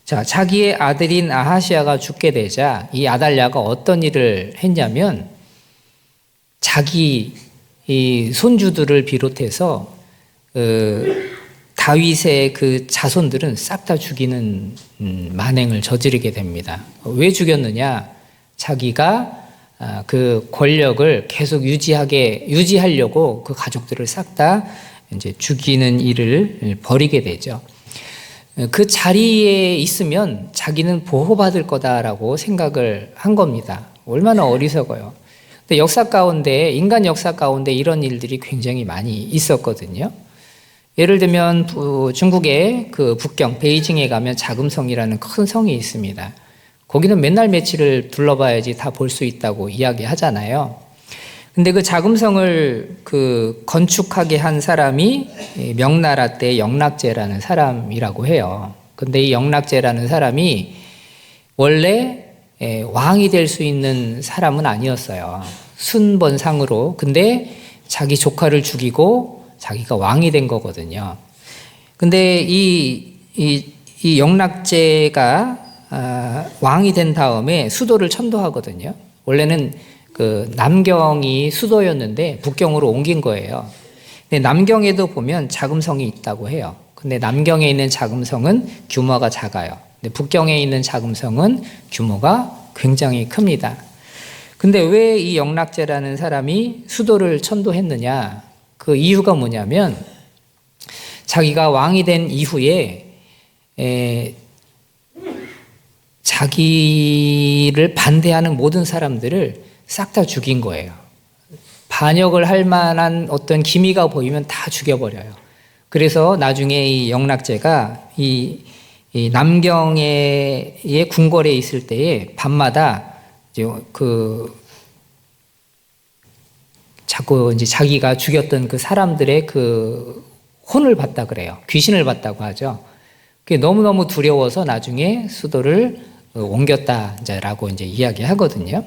자, 자기의 아들인 아하시아가 죽게 되자 이 아달랴가 어떤 일을 했냐면 자기 이 손주들을 비롯해서 다윗의 그 자손들은 싹 다 죽이는 만행을 저지르게 됩니다. 왜 죽였느냐? 자기가 그 권력을 계속 유지하려고 그 가족들을 싹 다 이제 죽이는 일을 벌이게 되죠. 그 자리에 있으면 자기는 보호받을 거다라고 생각을 한 겁니다. 얼마나 어리석어요. 근데 인간 역사 가운데 이런 일들이 굉장히 많이 있었거든요. 예를 들면 중국의 그 북경 베이징에 가면 자금성이라는 큰 성이 있습니다. 거기는 맨날 며칠을 둘러봐야지 다 볼 수 있다고 이야기하잖아요. 근데 그 자금성을 건축하게 한 사람이 명나라 때 영락제라는 사람이라고 해요. 근데 이 영락제라는 사람이 원래 왕이 될 수 있는 사람은 아니었어요. 순번상으로. 근데 자기 조카를 죽이고 자기가 왕이 된 거거든요. 근데 이 영락제가 왕이 된 다음에 수도를 천도하거든요. 원래는 그 남경이 수도였는데 북경으로 옮긴 거예요. 근데 남경에도 보면 자금성이 있다고 해요. 근데 남경에 있는 자금성은 규모가 작아요. 근데 북경에 있는 자금성은 규모가 굉장히 큽니다. 근데 왜 이 영락제라는 사람이 수도를 천도했느냐? 그 이유가 뭐냐면 자기가 왕이 된 이후에 자기를 반대하는 모든 사람들을 싹 다 죽인 거예요. 반역을 할 만한 어떤 기미가 보이면 다 죽여버려요. 그래서 나중에 이 영락제가 이 남경의 궁궐에 있을 때에 밤마다 자꾸 이제 자기가 죽였던 그 사람들의 그 혼을 봤다 그래요. 귀신을 봤다고 하죠. 그게 너무너무 두려워서 나중에 수도를 옮겼다라고 이제 이야기하거든요.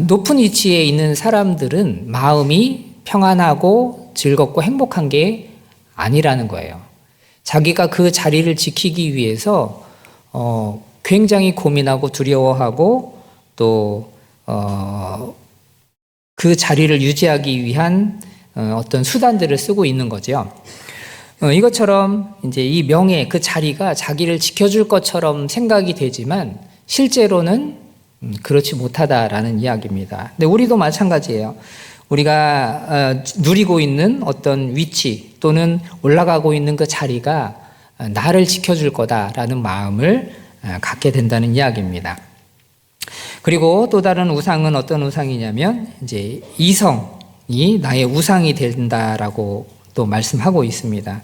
높은 위치에 있는 사람들은 마음이 평안하고 즐겁고 행복한 게 아니라는 거예요. 자기가 그 자리를 지키기 위해서 굉장히 고민하고 두려워하고 또 그 자리를 유지하기 위한 어떤 수단들을 쓰고 있는 거죠. 이것처럼 이제 이 명예, 그 자리가 자기를 지켜줄 것처럼 생각이 되지만 실제로는 그렇지 못하다라는 이야기입니다. 근데 우리도 마찬가지예요. 우리가 누리고 있는 어떤 위치 또는 올라가고 있는 그 자리가 나를 지켜줄 거다라는 마음을 갖게 된다는 이야기입니다. 그리고 또 다른 우상은 어떤 우상이냐면 이제 이성이 나의 우상이 된다라고 또 말씀하고 있습니다.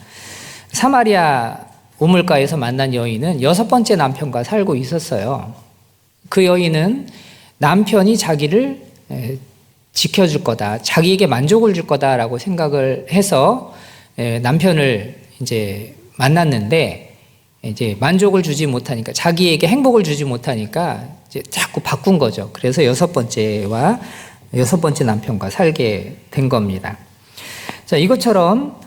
사마리아 우물가에서 만난 여인은 6번째 남편과 살고 있었어요. 그 여인은 남편이 자기를 지켜줄 거다, 자기에게 만족을 줄 거다라고 생각을 해서 남편을 이제 만났는데 이제 만족을 주지 못하니까, 자기에게 행복을 주지 못하니까 이제 자꾸 바꾼 거죠. 그래서 6번째 남편과 살게 된 겁니다. 자, 이것처럼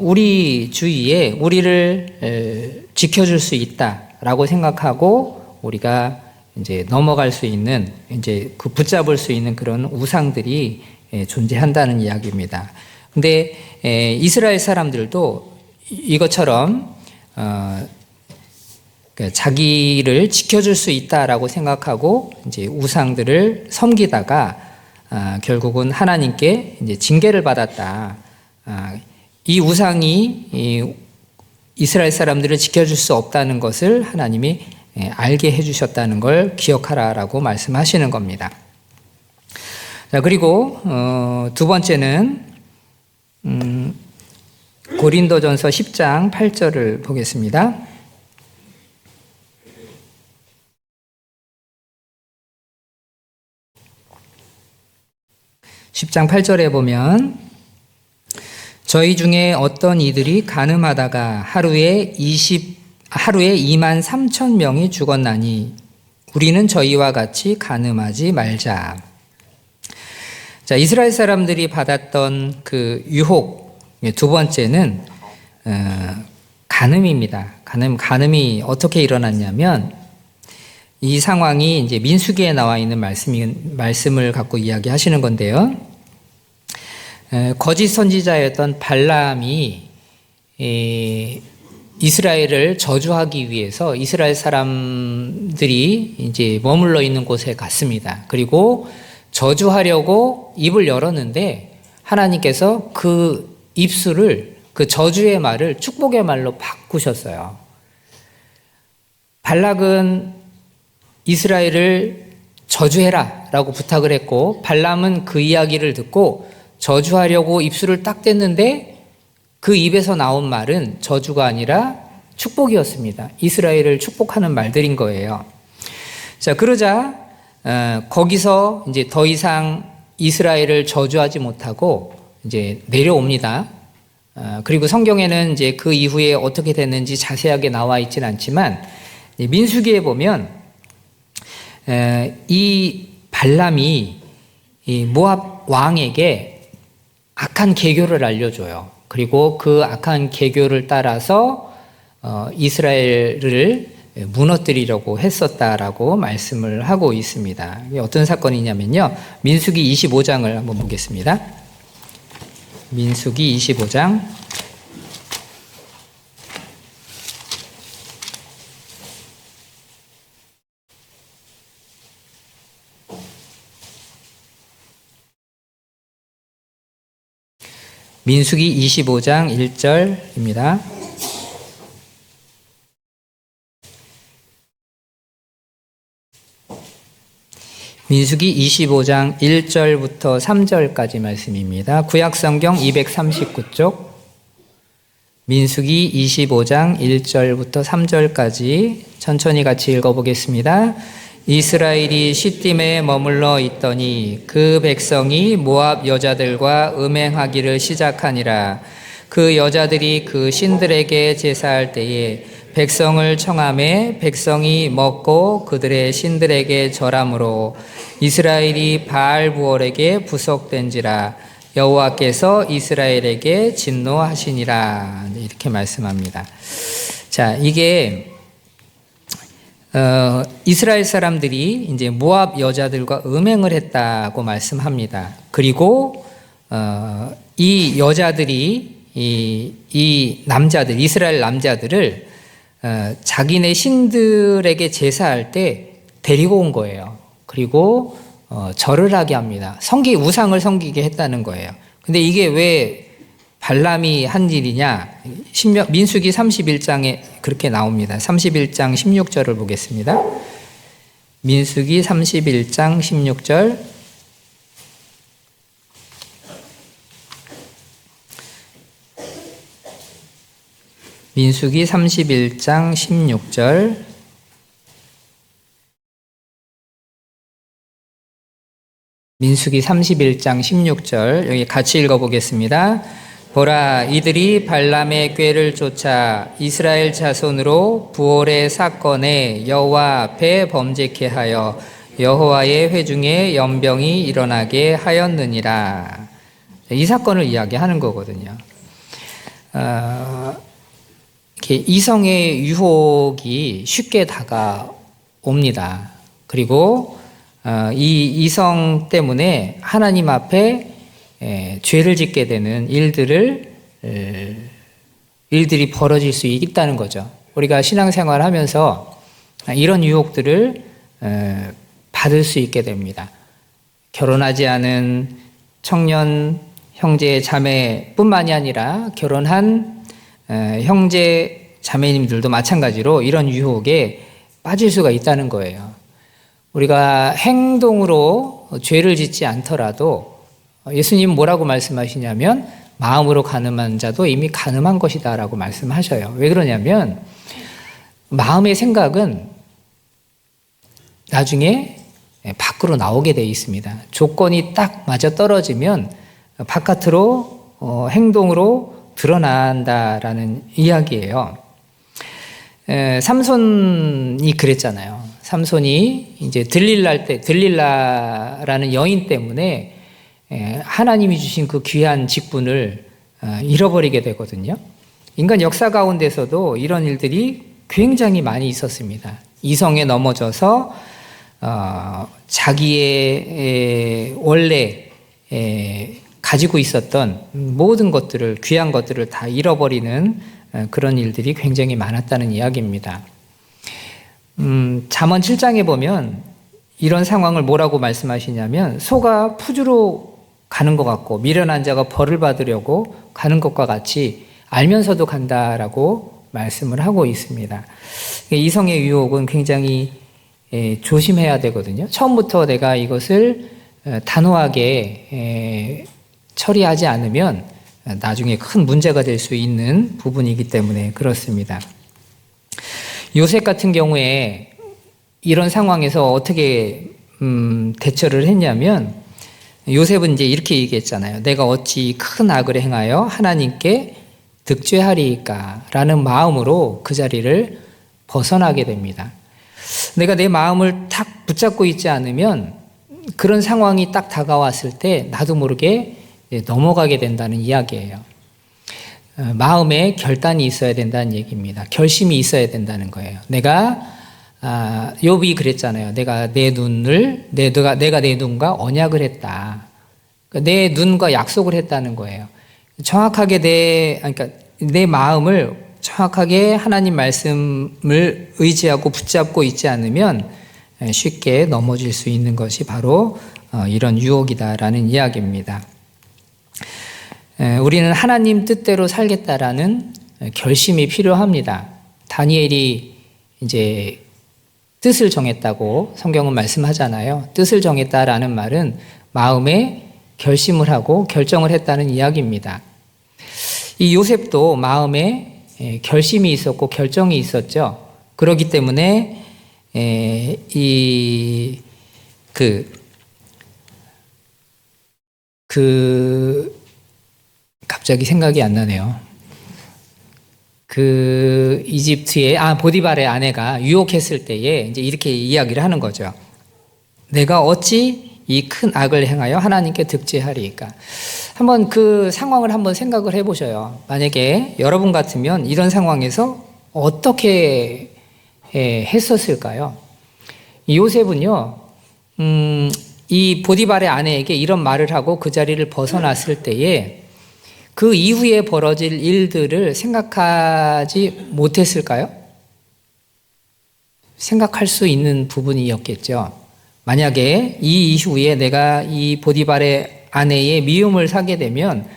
우리 주위에 우리를 지켜줄 수 있다라고 생각하고 우리가 이제 넘어갈 수 있는, 이제 그 붙잡을 수 있는 그런 우상들이 존재한다는 이야기입니다. 근데 이스라엘 사람들도 이것처럼 자기를 지켜줄 수 있다라고 생각하고 이제 우상들을 섬기다가 결국은 하나님께 이제 징계를 받았다. 이 우상이 이스라엘 사람들을 지켜줄 수 없다는 것을 하나님이 알게 해주셨다는 걸 기억하라라고 말씀하시는 겁니다. 자, 그리고 두 번째는 고린도전서 10장 8절을 보겠습니다. 10장 8절에 보면 저희 중에 어떤 이들이 간음하다가 하루에 2만 3천 명이 죽었나니 우리는 저희와 같이 간음하지 말자. 자, 이스라엘 사람들이 받았던 그 유혹 두 번째는 간음입니다. 간음이 어떻게 일어났냐면 이 상황이 이제 민수기에 나와 있는 말씀을 갖고 이야기하시는 건데요. 거짓 선지자였던 발람이 이스라엘을 저주하기 위해서 이스라엘 사람들이 이제 머물러 있는 곳에 갔습니다. 그리고 저주하려고 입을 열었는데 하나님께서 그 입술을, 그 저주의 말을 축복의 말로 바꾸셨어요. 발락은 이스라엘을 저주해라 라고 부탁을 했고, 발람은 그 이야기를 듣고 저주하려고 입술을 딱 뗐는데 그 입에서 나온 말은 저주가 아니라 축복이었습니다. 이스라엘을 축복하는 말들인 거예요. 자, 그러자 거기서 이제 더 이상 이스라엘을 저주하지 못하고 이제 내려옵니다. 그리고 성경에는 이제 그 이후에 어떻게 됐는지 자세하게 나와 있지는 않지만 민수기에 보면 이 발람이 이 모압 왕에게 악한 계교를 알려줘요. 그리고 그 악한 계교를 따라서 이스라엘을 무너뜨리려고 했었다라고 말씀을 하고 있습니다. 이게 어떤 사건이냐면요. 민수기 25장을 한번 보겠습니다. 민수기 25장. 민수기 25장 1절입니다. 민수기 25장 1절부터 3절까지 말씀입니다. 구약성경 239쪽, 민수기 25장 1절부터 3절까지 천천히 같이 읽어보겠습니다. 이스라엘이 시딤에 머물러 있더니 그 백성이 모압 여자들과 음행하기를 시작하니라. 그 여자들이 그 신들에게 제사할 때에 백성을 청함에 백성이 먹고 그들의 신들에게 절함으로 이스라엘이 바알부올에게 부속된지라. 여호와께서 이스라엘에게 진노하시니라. 이렇게 말씀합니다. 자, 이게 이스라엘 사람들이 이제 모압 여자들과 음행을 했다고 말씀합니다. 그리고 이 여자들이 이 남자들, 이스라엘 남자들을 자기네 신들에게 제사할 때 데리고 온 거예요. 그리고 절을 하게 합니다. 우상을 섬기게 했다는 거예요. 근데 이게 왜 발람이 한 일이냐? 민수기 31장에 그렇게 나옵니다. 31장 16절을 보겠습니다. 민수기 31장 16절. 민수기 31장 16절. 민수기 31장 16절 여기 같이 읽어보겠습니다. 보라, 이들이 발람의 꾀를 쫓아 이스라엘 자손으로 부올의 사건에 여호와 앞에 범죄케 하여 여호와의 회중에 연병이 일어나게 하였느니라. 이 사건을 이야기하는 거거든요. 이렇게 이성의 유혹이 쉽게 다가옵니다. 그리고 이 이성 때문에 하나님 앞에 죄를 짓게 되는 일들이 벌어질 수 있다는 거죠. 우리가 신앙생활을 하면서 이런 유혹들을 받을 수 있게 됩니다. 결혼하지 않은 청년 형제 자매뿐만이 아니라 결혼한 형제 자매님들도 마찬가지로 이런 유혹에 빠질 수가 있다는 거예요. 우리가 행동으로 죄를 짓지 않더라도 예수님 뭐라고 말씀하시냐면 마음으로 가늠한 자도 이미 가늠한 것이다 라고 말씀하셔요. 왜 그러냐면 마음의 생각은 나중에 밖으로 나오게 돼 있습니다. 조건이 딱 맞아 떨어지면 바깥으로 행동으로 드러난다라는 이야기예요. 삼손이 그랬잖아요. 삼손이 이제 들릴라라는 여인 때문에 하나님이 주신 그 귀한 직분을 잃어버리게 되거든요. 인간 역사 가운데서도 이런 일들이 굉장히 많이 있었습니다. 이성에 넘어져서 자기의 원래 가지고 있었던 모든 것들을, 귀한 것들을 다 잃어버리는 그런 일들이 굉장히 많았다는 이야기입니다. 잠언 7장에 보면 이런 상황을 뭐라고 말씀하시냐면 소가 푸주로 가는 것 같고 미련한 자가 벌을 받으려고 가는 것과 같이 알면서도 간다라고 말씀을 하고 있습니다. 이성의 유혹은 굉장히 조심해야 되거든요. 처음부터 내가 이것을 단호하게 처리하지 않으면 나중에 큰 문제가 될 수 있는 부분이기 때문에 그렇습니다. 요셉 같은 경우에 이런 상황에서 어떻게 대처를 했냐면 요셉은 이제 이렇게 얘기했잖아요. 내가 어찌 큰 악을 행하여 하나님께 득죄하리까 라는 마음으로 그 자리를 벗어나게 됩니다. 내가 내 마음을 탁 붙잡고 있지 않으면 그런 상황이 딱 다가왔을 때 나도 모르게 넘어가게 된다는 이야기예요. 마음에 결단이 있어야 된다는 얘기입니다. 결심이 있어야 된다는 거예요. 내가 욥이 그랬잖아요. 내가 내 눈과 언약을 했다. 내 눈과 약속을 했다는 거예요. 정확하게 내 마음을 정확하게 하나님 말씀을 의지하고 붙잡고 있지 않으면 쉽게 넘어질 수 있는 것이 바로 이런 유혹이다라는 이야기입니다. 우리는 하나님 뜻대로 살겠다라는 결심이 필요합니다. 다니엘이 이제 뜻을 정했다고 성경은 말씀하잖아요. 뜻을 정했다라는 말은 마음에 결심을 하고 결정을 했다는 이야기입니다. 이 요셉도 마음에 결심이 있었고 결정이 있었죠. 그렇기 때문에 갑자기 생각이 안 나네요. 이집트의 보디발의 아내가 유혹했을 때에 이제 이렇게 이야기를 하는 거죠. 내가 어찌 이 큰 악을 행하여 하나님께 득죄하리까. 한번 그 상황을 한번 생각을 해보셔요. 만약에 여러분 같으면 이런 상황에서 어떻게 했었을까요? 요셉은요, 이 보디발의 아내에게 이런 말을 하고 그 자리를 벗어났을 때에 그 이후에 벌어질 일들을 생각하지 못했을까요? 생각할 수 있는 부분이었겠죠. 만약에 이 이후에 내가 이 보디발의 아내의 미움을 사게 되면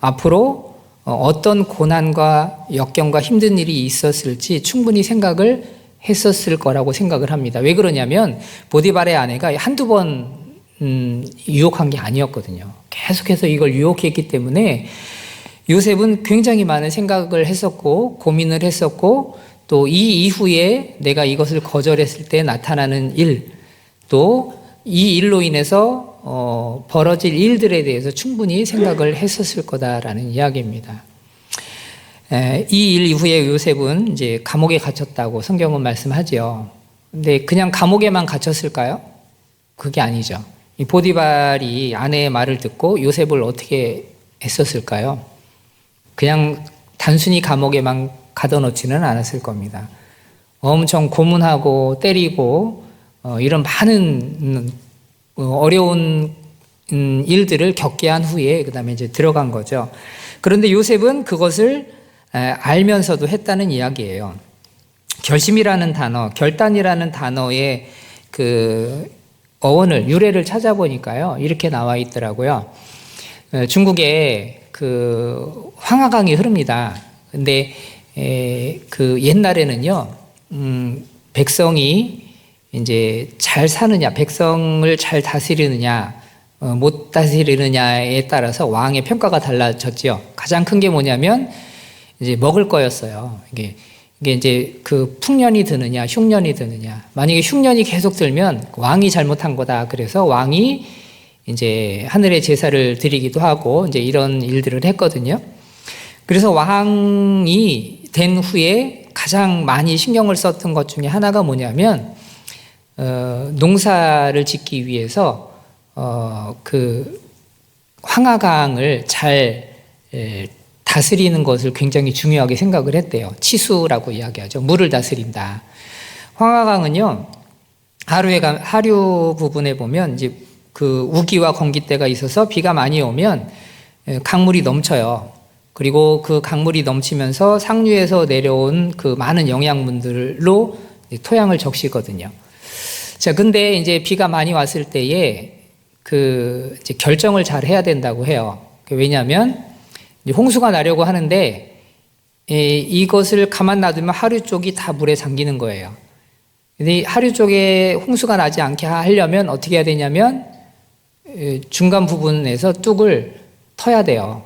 앞으로 어떤 고난과 역경과 힘든 일이 있었을지 충분히 생각을 했었을 거라고 생각을 합니다. 왜 그러냐면 보디발의 아내가 한두 번 유혹한 게 아니었거든요. 계속해서 이걸 유혹했기 때문에 요셉은 굉장히 많은 생각을 했었고 고민을 했었고 또 이 이후에 내가 이것을 거절했을 때 나타나는 일, 또 이 일로 인해서 벌어질 일들에 대해서 충분히 생각을 했었을 거다라는 이야기입니다. 이 일 이후에 요셉은 이제 감옥에 갇혔다고 성경은 말씀하죠. 근데 그냥 감옥에만 갇혔을까요? 그게 아니죠. 이 보디발이 아내의 말을 듣고 요셉을 어떻게 했었을까요? 그냥 단순히 감옥에만 가둬놓지는 않았을 겁니다. 엄청 고문하고 때리고 이런 많은 어려운 일들을 겪게 한 후에 그다음에 이제 들어간 거죠. 그런데 요셉은 그것을 알면서도 했다는 이야기예요. 결심이라는 단어, 결단이라는 단어의 그 어원을 유래를 찾아보니까요, 이렇게 나와 있더라고요. 중국에 그 황하강이 흐릅니다. 근데 그 옛날에는요, 백성이 이제 잘 사느냐, 백성을 잘 다스리느냐, 못 다스리느냐에 따라서 왕의 평가가 달라졌죠. 가장 큰 게 뭐냐면 이제 먹을 거였어요. 이게 이제 그 풍년이 드느냐, 흉년이 드느냐. 만약에 흉년이 계속 들면 왕이 잘못한 거다. 그래서 왕이 이제 하늘에 제사를 드리기도 하고 이제 이런 일들을 했거든요. 그래서 왕이 된 후에 가장 많이 신경을 썼던 것 중에 하나가 뭐냐면 농사를 짓기 위해서 그 황하강을 잘 다스리는 것을 굉장히 중요하게 생각을 했대요. 치수라고 이야기하죠. 물을 다스린다. 황하강은요, 하류 부분에 보면 이제 그 우기와 건기때가 있어서 비가 많이 오면 강물이 넘쳐요. 그리고 그 강물이 넘치면서 상류에서 내려온 그 많은 영양분들로 토양을 적시거든요. 자, 근데 이제 비가 많이 왔을 때에 그 이제 결정을 잘 해야 된다고 해요. 왜냐하면 홍수가 나려고 하는데 이것을 가만 놔두면 하류 쪽이 다 물에 잠기는 거예요. 근데 하류 쪽에 홍수가 나지 않게 하려면 어떻게 해야 되냐면 중간 부분에서 뚝을 터야 돼요.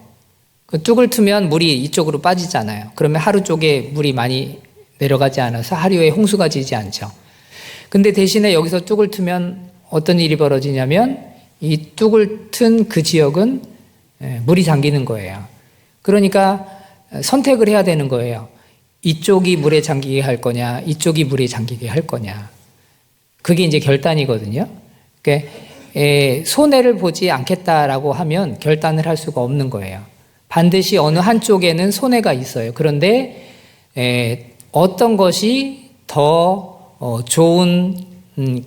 그 뚝을 트면 물이 이쪽으로 빠지잖아요. 그러면 하류 쪽에 물이 많이 내려가지 않아서 하류에 홍수가 지지 않죠. 근데 대신에 여기서 뚝을 트면 어떤 일이 벌어지냐면 이 뚝을 튼 그 지역은 물이 잠기는 거예요. 그러니까 선택을 해야 되는 거예요. 이쪽이 물에 잠기게 할 거냐, 이쪽이 물에 잠기게 할 거냐. 그게 이제 결단이거든요. 그러니까 손해를 보지 않겠다라고 하면 결단을 할 수가 없는 거예요. 반드시 어느 한쪽에는 손해가 있어요. 그런데 어떤 것이 더 좋은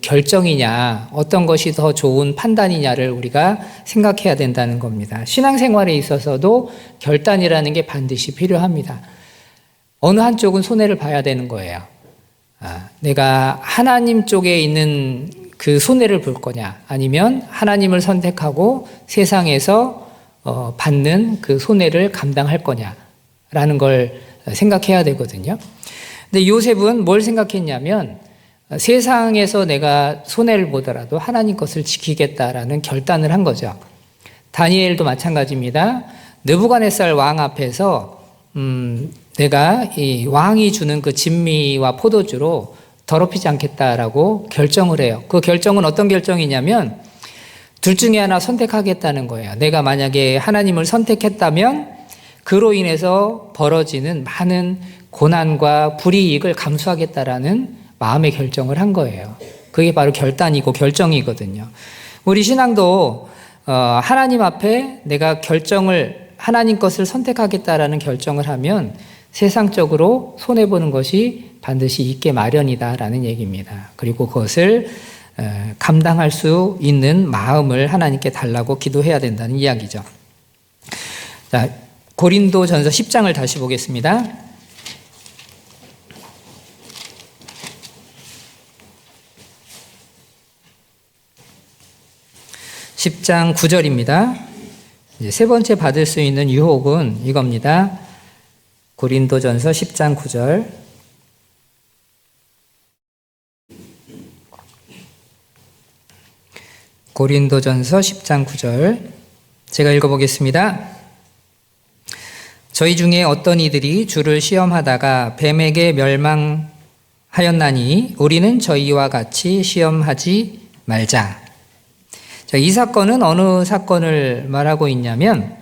결정이냐, 어떤 것이 더 좋은 판단이냐를 우리가 생각해야 된다는 겁니다. 신앙생활에 있어서도 결단이라는 게 반드시 필요합니다. 어느 한쪽은 손해를 봐야 되는 거예요. 내가 하나님 쪽에 있는 그 손해를 볼 거냐, 아니면 하나님을 선택하고 세상에서 받는 그 손해를 감당할 거냐라는 걸 생각해야 되거든요. 근데 요셉은 뭘 생각했냐면 세상에서 내가 손해를 보더라도 하나님 것을 지키겠다라는 결단을 한 거죠. 다니엘도 마찬가지입니다. 느부갓네살 왕 앞에서 내가 이 왕이 주는 그 진미와 포도주로 더럽히지 않겠다라고 결정을 해요. 그 결정은 어떤 결정이냐면 둘 중에 하나 선택하겠다는 거예요. 내가 만약에 하나님을 선택했다면 그로 인해서 벌어지는 많은 고난과 불이익을 감수하겠다라는 마음의 결정을 한 거예요. 그게 바로 결단이고 결정이거든요. 우리 신앙도 하나님 앞에 내가 하나님 것을 선택하겠다라는 결정을 하면 세상적으로 손해보는 것이 반드시 있게 마련이다라는 얘기입니다. 그리고 그것을 감당할 수 있는 마음을 하나님께 달라고 기도해야 된다는 이야기죠. 자, 고린도전서 10장을 다시 보겠습니다. 10장 9절입니다. 이제 세 번째 받을 수 있는 유혹은 이겁니다. 고린도전서 10장 9절. 고린도전서 10장 9절. 제가 읽어보겠습니다. 저희 중에 어떤 이들이 주를 시험하다가 뱀에게 멸망하였나니 우리는 저희와 같이 시험하지 말자. 자, 이 사건은 어느 사건을 말하고 있냐면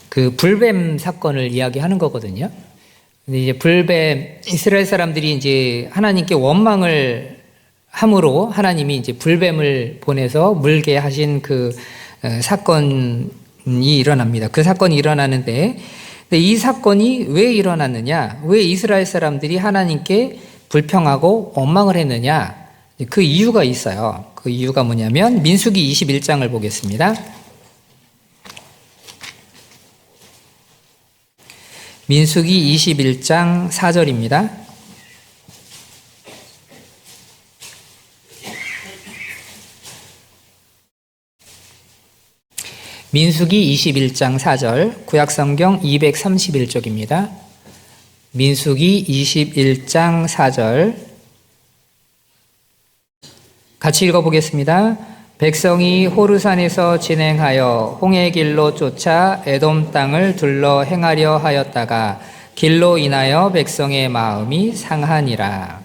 그 불뱀 사건을 이야기하는 거거든요. 근데 이제 불뱀, 이스라엘 사람들이 이제 하나님께 원망을 함으로 하나님이 이제 불뱀을 보내서 물게 하신 그 사건이 일어납니다. 그 사건이 일어나는데, 근데 이 사건이 왜 일어났느냐? 왜 이스라엘 사람들이 하나님께 불평하고 원망을 했느냐? 그 이유가 있어요. 그 이유가 뭐냐면 민수기 21장을 보겠습니다. 민수기 21장 4절입니다. 민수기 21장 4절, 구약성경 231쪽입니다. 민수기 21장 4절 같이 읽어보겠습니다. 백성이 호르산에서 진행하여 홍해 길로 쫓아 에돔 땅을 둘러 행하려 하였다가 길로 인하여 백성의 마음이 상하니라.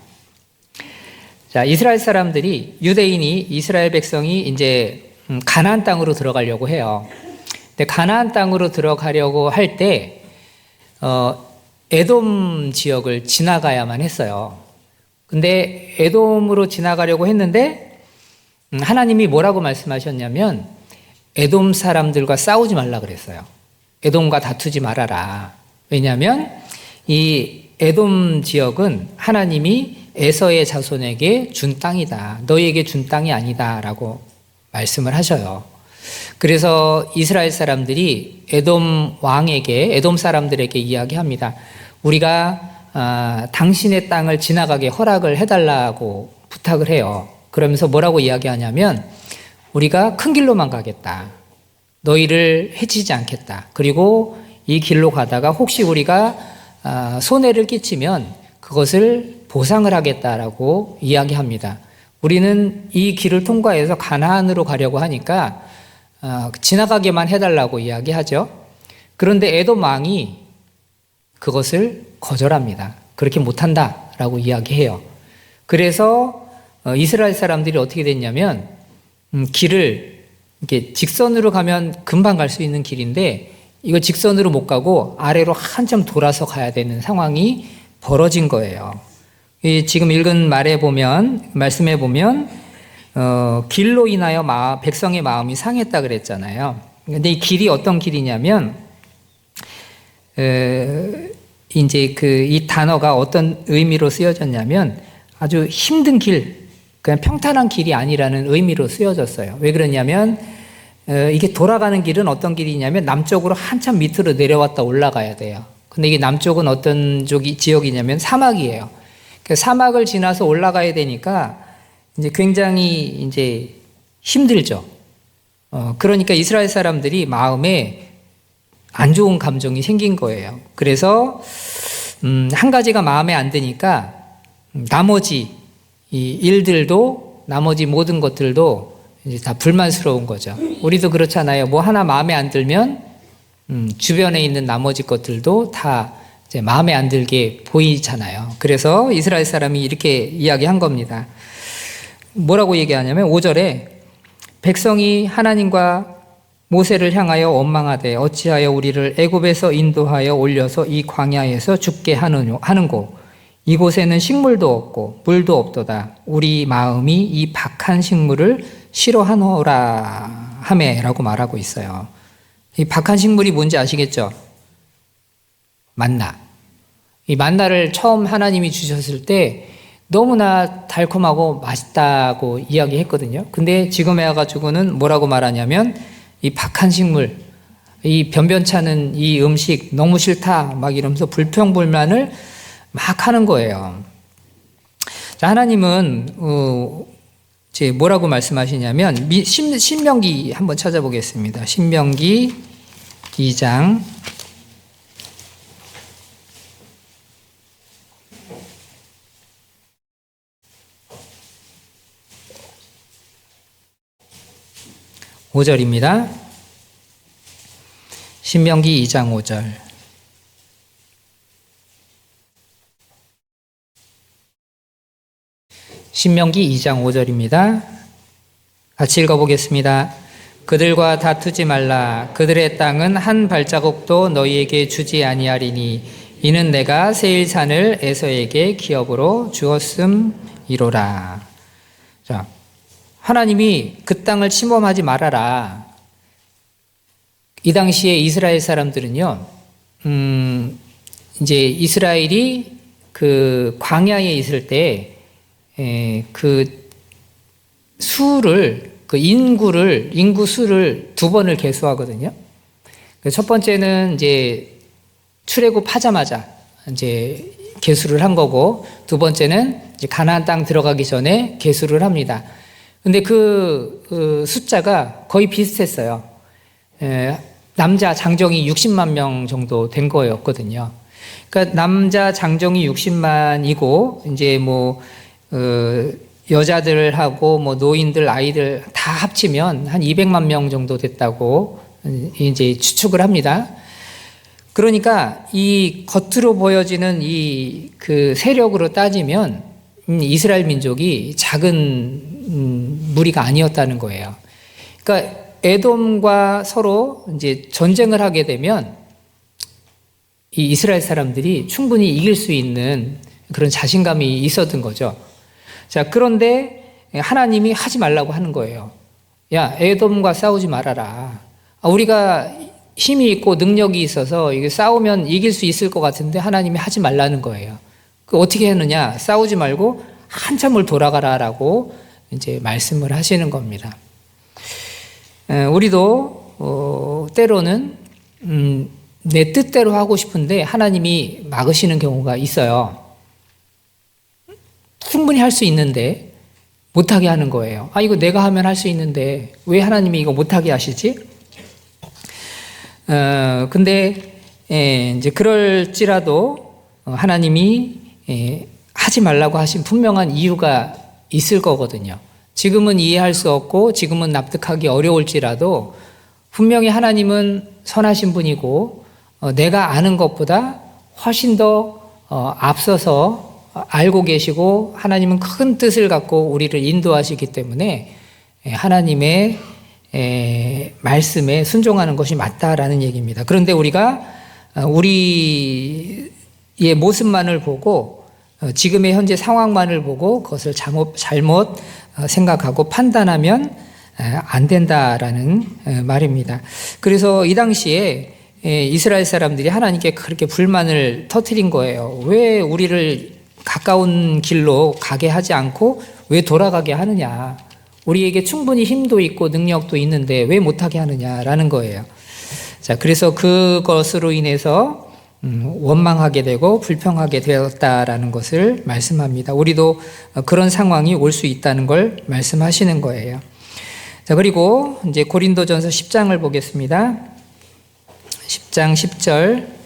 자, 이스라엘 사람들이, 유대인이, 이스라엘 백성이 이제 가나안 땅으로 들어가려고 해요. 근데 가나안 땅으로 들어가려고 할 때 에돔 지역을 지나가야만 했어요. 근데 에돔으로 지나가려고 했는데 하나님이 뭐라고 말씀하셨냐면 에돔 사람들과 싸우지 말라 그랬어요. 에돔과 다투지 말아라. 왜냐하면 이 에돔 지역은 하나님이 에서의 자손에게 준 땅이다. 너희에게 준 땅이 아니다 라고 말씀을 하셔요. 그래서 이스라엘 사람들이 에돔 왕에게, 에돔 사람들에게 이야기합니다. 우리가 당신의 땅을 지나가게 허락을 해달라고 부탁을 해요. 그러면서 뭐라고 이야기하냐면 우리가 큰 길로만 가겠다. 너희를 해치지 않겠다. 그리고 이 길로 가다가 혹시 우리가 손해를 끼치면 그것을 보상을 하겠다라고 이야기합니다. 우리는 이 길을 통과해서 가나안으로 가려고 하니까 지나가게만 해달라고 이야기하죠. 그런데 에돔 왕이 그것을 거절합니다. 그렇게 못한다라고 이야기해요. 그래서 이스라엘 사람들이 어떻게 됐냐면 길을 이렇게 직선으로 가면 금방 갈 수 있는 길인데 이거 직선으로 못 가고 아래로 한참 돌아서 가야 되는 상황이 벌어진 거예요. 지금 읽은 말씀에 보면 길로 인하여 백성의 마음이 상했다 그랬잖아요. 근데 이 길이 어떤 길이냐면 이제 이 단어가 어떤 의미로 쓰여졌냐면 아주 힘든 길, 그냥 평탄한 길이 아니라는 의미로 쓰여졌어요. 왜 그러냐면 이게 돌아가는 길은 어떤 길이냐면 남쪽으로 한참 밑으로 내려왔다 올라가야 돼요. 근데 이게 남쪽은 어떤 지역이냐면 사막이에요. 그 사막을 지나서 올라가야 되니까 이제 굉장히 이제 힘들죠. 그러니까 이스라엘 사람들이 마음에 안 좋은 감정이 생긴 거예요. 그래서 한 가지가 마음에 안 드니까 나머지 이 일들도, 나머지 모든 것들도 이제 다 불만스러운 거죠. 우리도 그렇잖아요. 뭐 하나 마음에 안 들면 주변에 있는 나머지 것들도 다 이제 마음에 안 들게 보이잖아요. 그래서 이스라엘 사람이 이렇게 이야기한 겁니다. 뭐라고 얘기하냐면 5절에 백성이 하나님과 모세를 향하여 원망하되 어찌하여 우리를 애굽에서 인도하여 올려서 이 광야에서 죽게 하는고 이곳에는 식물도 없고 물도 없도다. 우리 마음이 이 박한 식물을 싫어하노라 하매라고 말하고 있어요. 이 박한 식물이 뭔지 아시겠죠? 만나. 이 만나를 처음 하나님이 주셨을 때 너무나 달콤하고 맛있다고 이야기했거든요. 근데 지금에 와가지고는 뭐라고 말하냐면 이 박한 식물, 이 변변찮은 이 음식 너무 싫다 막 이러면서 불평불만을 막 하는 거예요. 자, 하나님은 뭐라고 말씀하시냐면 신명기 한번 찾아보겠습니다. 신명기 2장 5절입니다. 신명기 2장 5절. 신명기 2장 5절입니다. 같이 읽어보겠습니다. 그들과 다투지 말라. 그들의 땅은 한 발자국도 너희에게 주지 아니하리니 이는 내가 세일산을 에서에게 기업으로 주었음이로라. 자, 하나님이 그 땅을 침범하지 말아라. 이 당시에 이스라엘 사람들은요, 이제 이스라엘이 그 광야에 있을 때, 그 수를, 그 인구 수를 두 번을 계수하거든요. 첫 번째는 이제 출애굽하자마자 이제 계수를 한 거고, 두 번째는 이제 가나안 땅 들어가기 전에 계수를 합니다. 근데 그 숫자가 거의 비슷했어요. 남자 장정이 60만 명 정도 된 거였거든요. 그러니까 남자 장정이 60만이고 이제 뭐 여자들하고 뭐 노인들, 아이들 다 합치면 한 200만 명 정도 됐다고 이제 추측을 합니다. 그러니까 이 겉으로 보여지는 이 그 세력으로 따지면 이스라엘 민족이 작은 무리가 아니었다는 거예요. 그러니까 에돔과 서로 이제 전쟁을 하게 되면 이 이스라엘 사람들이 충분히 이길 수 있는 그런 자신감이 있었던 거죠. 자, 그런데 하나님이 하지 말라고 하는 거예요. 야, 에돔과 싸우지 말아라. 우리가 힘이 있고 능력이 있어서 이게 싸우면 이길 수 있을 것 같은데 하나님이 하지 말라는 거예요. 그 어떻게 했느냐? 싸우지 말고 한참을 돌아가라라고 이제 말씀을 하시는 겁니다. 우리도 때로는 내 뜻대로 하고 싶은데 하나님이 막으시는 경우가 있어요. 충분히 할 수 있는데 못하게 하는 거예요. 이거 내가 하면 할 수 있는데 왜 하나님이 이거 못하게 하시지? 근데 이제 그럴지라도 하나님이 하지 말라고 하신 분명한 이유가 있을 거거든요. 지금은 이해할 수 없고 지금은 납득하기 어려울지라도 분명히 하나님은 선하신 분이고 내가 아는 것보다 훨씬 더 앞서서 알고 계시고 하나님은 큰 뜻을 갖고 우리를 인도하시기 때문에 하나님의 말씀에 순종하는 것이 맞다라는 얘기입니다. 그런데 우리가 우리의 모습만을 보고 지금의 현재 상황만을 보고 그것을 잘못 생각하고 판단하면 안 된다라는 말입니다. 그래서 이 당시에 이스라엘 사람들이 하나님께 그렇게 불만을 터뜨린 거예요. 왜 우리를 가까운 길로 가게 하지 않고 왜 돌아가게 하느냐. 우리에게 충분히 힘도 있고 능력도 있는데 왜 못하게 하느냐라는 거예요. 자, 그래서 그것으로 인해서 원망하게 되고 불평하게 되었다라는 것을 말씀합니다. 우리도 그런 상황이 올 수 있다는 걸 말씀하시는 거예요. 자, 그리고 이제 고린도전서 10장을 보겠습니다. 10장 10절.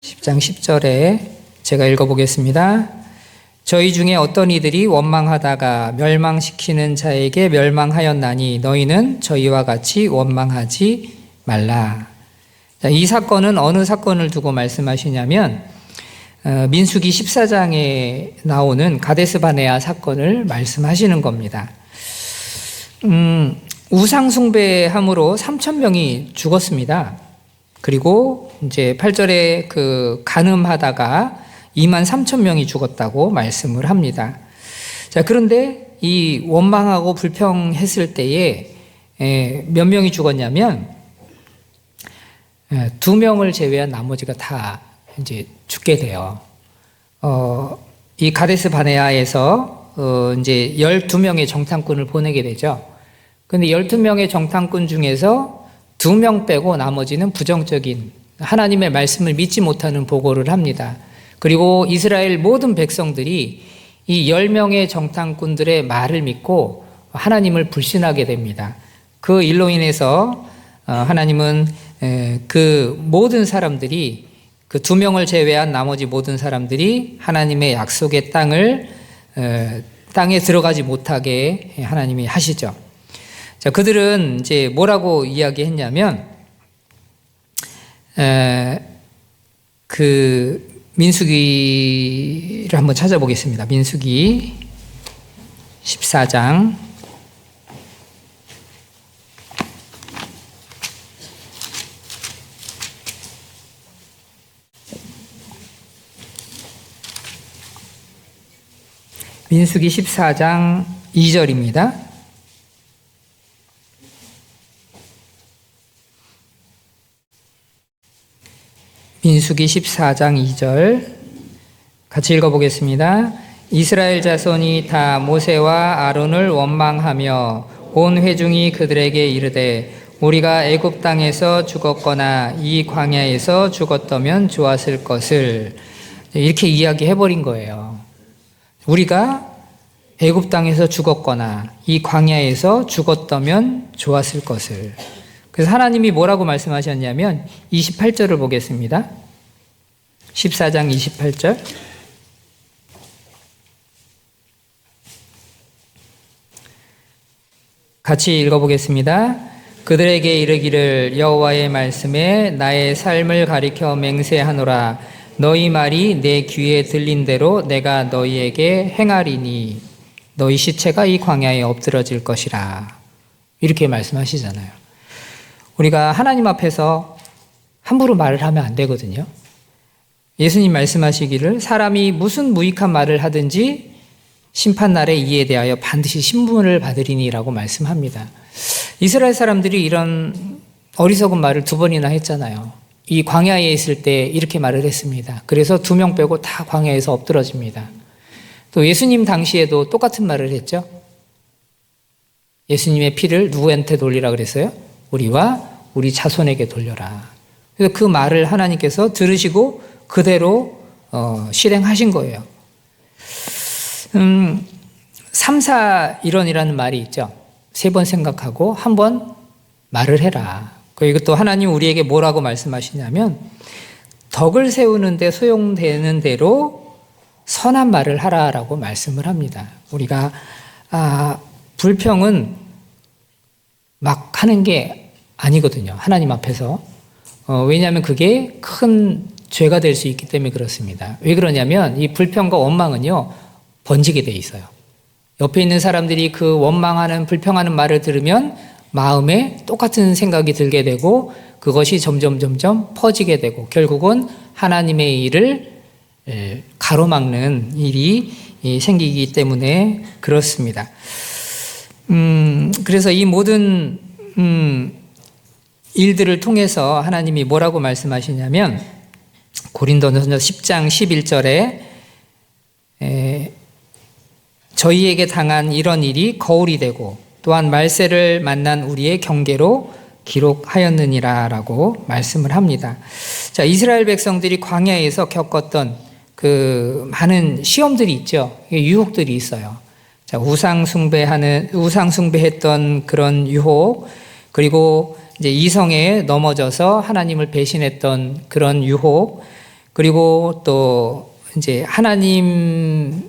10장 10절에 제가 읽어보겠습니다. 저희 중에 어떤 이들이 원망하다가 멸망시키는 자에게 멸망하였나니 너희는 저희와 같이 원망하지 말라. 자, 이 사건은 어느 사건을 두고 말씀하시냐면 민수기 14장에 나오는 가데스 바네아 사건을 말씀하시는 겁니다. 우상 숭배함으로 3,000명이 죽었습니다. 그리고 이제 8절에 그 간음하다가 23,000명이 죽었다고 말씀을 합니다. 자, 그런데 이 원망하고 불평했을 때에 몇 명이 죽었냐면 2명을 제외한 나머지가 다 이제 죽게 돼요. 이 가데스 바네아에서 이제 12명의 정탐꾼을 보내게 되죠. 근데 12명의 정탐꾼 중에서 2명 빼고 나머지는 부정적인 하나님의 말씀을 믿지 못하는 보고를 합니다. 그리고 이스라엘 모든 백성들이 이 10명의 정탐꾼들의 말을 믿고 하나님을 불신하게 됩니다. 그 일로 인해서 하나님은 그 모든 사람들이 그 2명을 제외한 나머지 모든 사람들이 하나님의 약속의 땅에 들어가지 못하게 하나님이 하시죠. 자, 그들은 이제 뭐라고 이야기했냐면, 그 민수기를 한번 찾아보겠습니다. 민수기 14장. 민수기 14장 2절입니다. 민수기 14장 2절 같이 읽어보겠습니다. 이스라엘 자손이 다 모세와 아론을 원망하며 온 회중이 그들에게 이르되 우리가 애굽 땅에서 죽었거나 이 광야에서 죽었다면 좋았을 것을, 이렇게 이야기해버린 거예요. 우리가 애굽 땅에서 죽었거나 이 광야에서 죽었다면 좋았을 것을. 그래서 하나님이 뭐라고 말씀하셨냐면 28절을 보겠습니다. 14장 28절. 같이 읽어보겠습니다. 그들에게 이르기를 여호와의 말씀에 나의 삶을 가리켜 맹세하노라. 너희 말이 내 귀에 들린 대로 내가 너희에게 행하리니 너희 시체가 이 광야에 엎드러질 것이라. 이렇게 말씀하시잖아요. 우리가 하나님 앞에서 함부로 말을 하면 안 되거든요. 예수님 말씀하시기를 사람이 무슨 무익한 말을 하든지 심판날에 이에 대하여 반드시 신분을 받으리니라고 말씀합니다. 이스라엘 사람들이 이런 어리석은 말을 2번이나 했잖아요. 이 광야에 있을 때 이렇게 말을 했습니다. 그래서 2명 빼고 다 광야에서 엎드러집니다. 또 예수님 당시에도 똑같은 말을 했죠. 예수님의 피를 누구한테 돌리라 그랬어요? 우리와 우리 자손에게 돌려라. 그래서 그 말을 하나님께서 들으시고 그대로 실행하신 거예요. 3,4,1원이라는 말이 있죠. 3번 생각하고 1번 말을 해라. 이것도 하나님 우리에게 뭐라고 말씀하시냐면 덕을 세우는데 소용되는 대로 선한 말을 하라라고 말씀을 합니다. 우리가 불평은 막 하는 게 아니거든요. 하나님 앞에서. 왜냐하면 그게 큰 죄가 될 수 있기 때문에 그렇습니다. 왜 그러냐면 이 불평과 원망은요 번지게 돼 있어요. 옆에 있는 사람들이 그 원망하는 불평하는 말을 들으면 마음에 똑같은 생각이 들게 되고 그것이 점점 퍼지게 되고 결국은 하나님의 일을 가로막는 일이 생기기 때문에 그렇습니다. 그래서 이 모든 일들을 통해서 하나님이 뭐라고 말씀하시냐면 고린도전서 10장 11절에 저희에게 당한 이런 일이 거울이 되고 또한 말세를 만난 우리의 경계로 기록하였느니라 라고 말씀을 합니다. 자, 이스라엘 백성들이 광야에서 겪었던 그 많은 시험들이 있죠. 유혹들이 있어요. 자, 우상 숭배했던 그런 유혹, 그리고 이제 이성에 넘어져서 하나님을 배신했던 그런 유혹, 그리고 또 이제 하나님께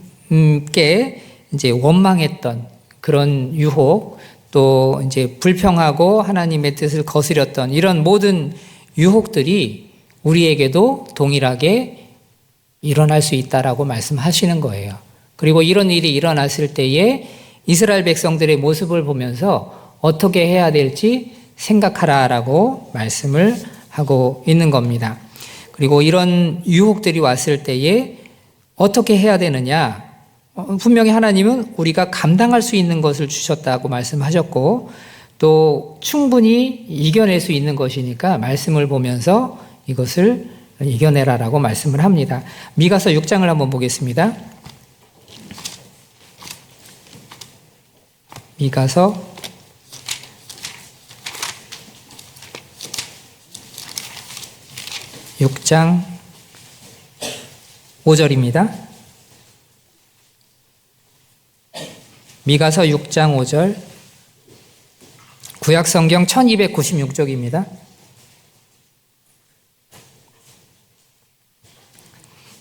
이제 원망했던 그런 유혹, 또 이제 불평하고 하나님의 뜻을 거스렸던 이런 모든 유혹들이 우리에게도 동일하게 일어날 수 있다라고 말씀하시는 거예요. 그리고 이런 일이 일어났을 때에 이스라엘 백성들의 모습을 보면서 어떻게 해야 될지 생각하라라고 말씀을 하고 있는 겁니다. 그리고 이런 유혹들이 왔을 때에 어떻게 해야 되느냐? 분명히 하나님은 우리가 감당할 수 있는 것을 주셨다고 말씀하셨고, 또 충분히 이겨낼 수 있는 것이니까 말씀을 보면서 이것을 이겨내라라고 말씀을 합니다. 미가서 6장을 한번 보겠습니다. 미가서 6장 5절입니다. 미가서 6장 5절, 구약성경 1296쪽입니다.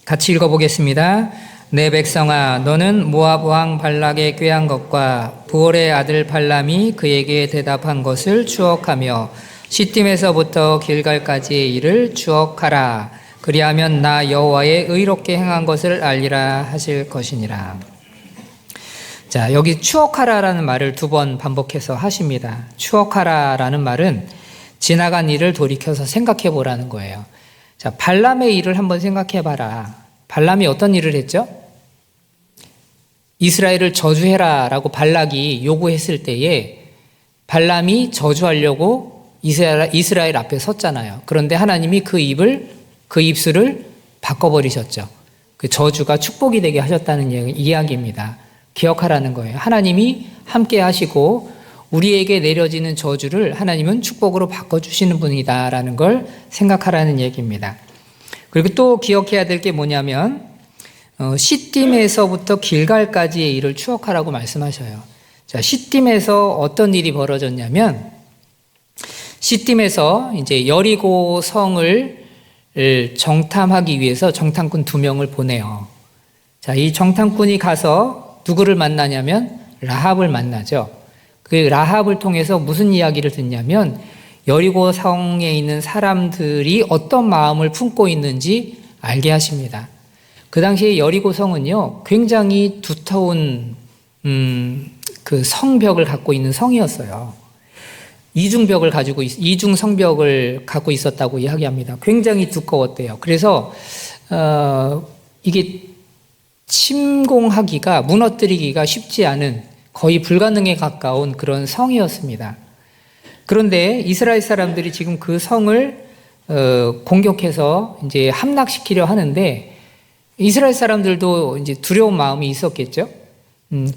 같이 읽어보겠습니다. 내 백성아, 너는 모압 왕 발락의 꾀한 것과 부올의 아들 발람이 그에게 대답한 것을 추억하며 시딤에서부터 길갈까지의 일을 추억하라. 그리하면 나 여호와의 의롭게 행한 것을 알리라 하실 것이니라. 자, 여기 추억하라라는 말을 2번 반복해서 하십니다. 추억하라라는 말은 지나간 일을 돌이켜서 생각해 보라는 거예요. 자, 발람의 일을 한번 생각해 봐라. 발람이 어떤 일을 했죠? 이스라엘을 저주해라라고 발락이 요구했을 때에 발람이 저주하려고 이스라엘 앞에 섰잖아요. 그런데 하나님이 그 입술을 바꿔버리셨죠. 그 저주가 축복이 되게 하셨다는 이야기입니다. 기억하라는 거예요. 하나님이 함께 하시고 우리에게 내려지는 저주를 하나님은 축복으로 바꿔주시는 분이다라는 걸 생각하라는 얘기입니다. 그리고 또 기억해야 될 게 뭐냐면 시딤에서부터 길갈까지의 일을 추억하라고 말씀하셔요. 자, 시딤에서 어떤 일이 벌어졌냐면 시딤에서 이제 여리고 성을 정탐하기 위해서 정탐꾼 2명을 보내요. 자, 이 정탐꾼이 가서 누구를 만나냐면 라합을 만나죠. 그 라합을 통해서 무슨 이야기를 듣냐면 여리고 성에 있는 사람들이 어떤 마음을 품고 있는지 알게 하십니다. 그 당시에 여리고 성은요, 굉장히 두터운 그 성벽을 갖고 있는 성이었어요. 이중 성벽을 갖고 있었다고 이야기합니다. 굉장히 두꺼웠대요. 그래서 이게 침공하기가, 무너뜨리기가 쉽지 않은, 거의 불가능에 가까운 그런 성이었습니다. 그런데 이스라엘 사람들이 지금 그 성을 공격해서 이제 함락시키려 하는데 이스라엘 사람들도 이제 두려운 마음이 있었겠죠.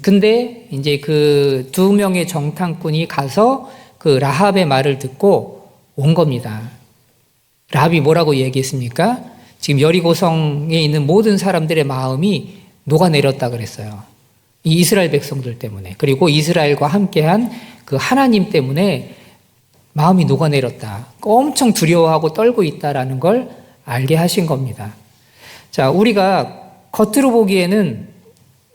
근데 이제 그 2명의 정탐꾼이 가서 그 라합의 말을 듣고 온 겁니다. 라합이 뭐라고 얘기했습니까? 지금 여리고성에 있는 모든 사람들의 마음이 녹아내렸다 그랬어요. 이 이스라엘 백성들 때문에, 그리고 이스라엘과 함께한 그 하나님 때문에 마음이 녹아내렸다. 엄청 두려워하고 떨고 있다라는 걸 알게 하신 겁니다. 자, 우리가 겉으로 보기에는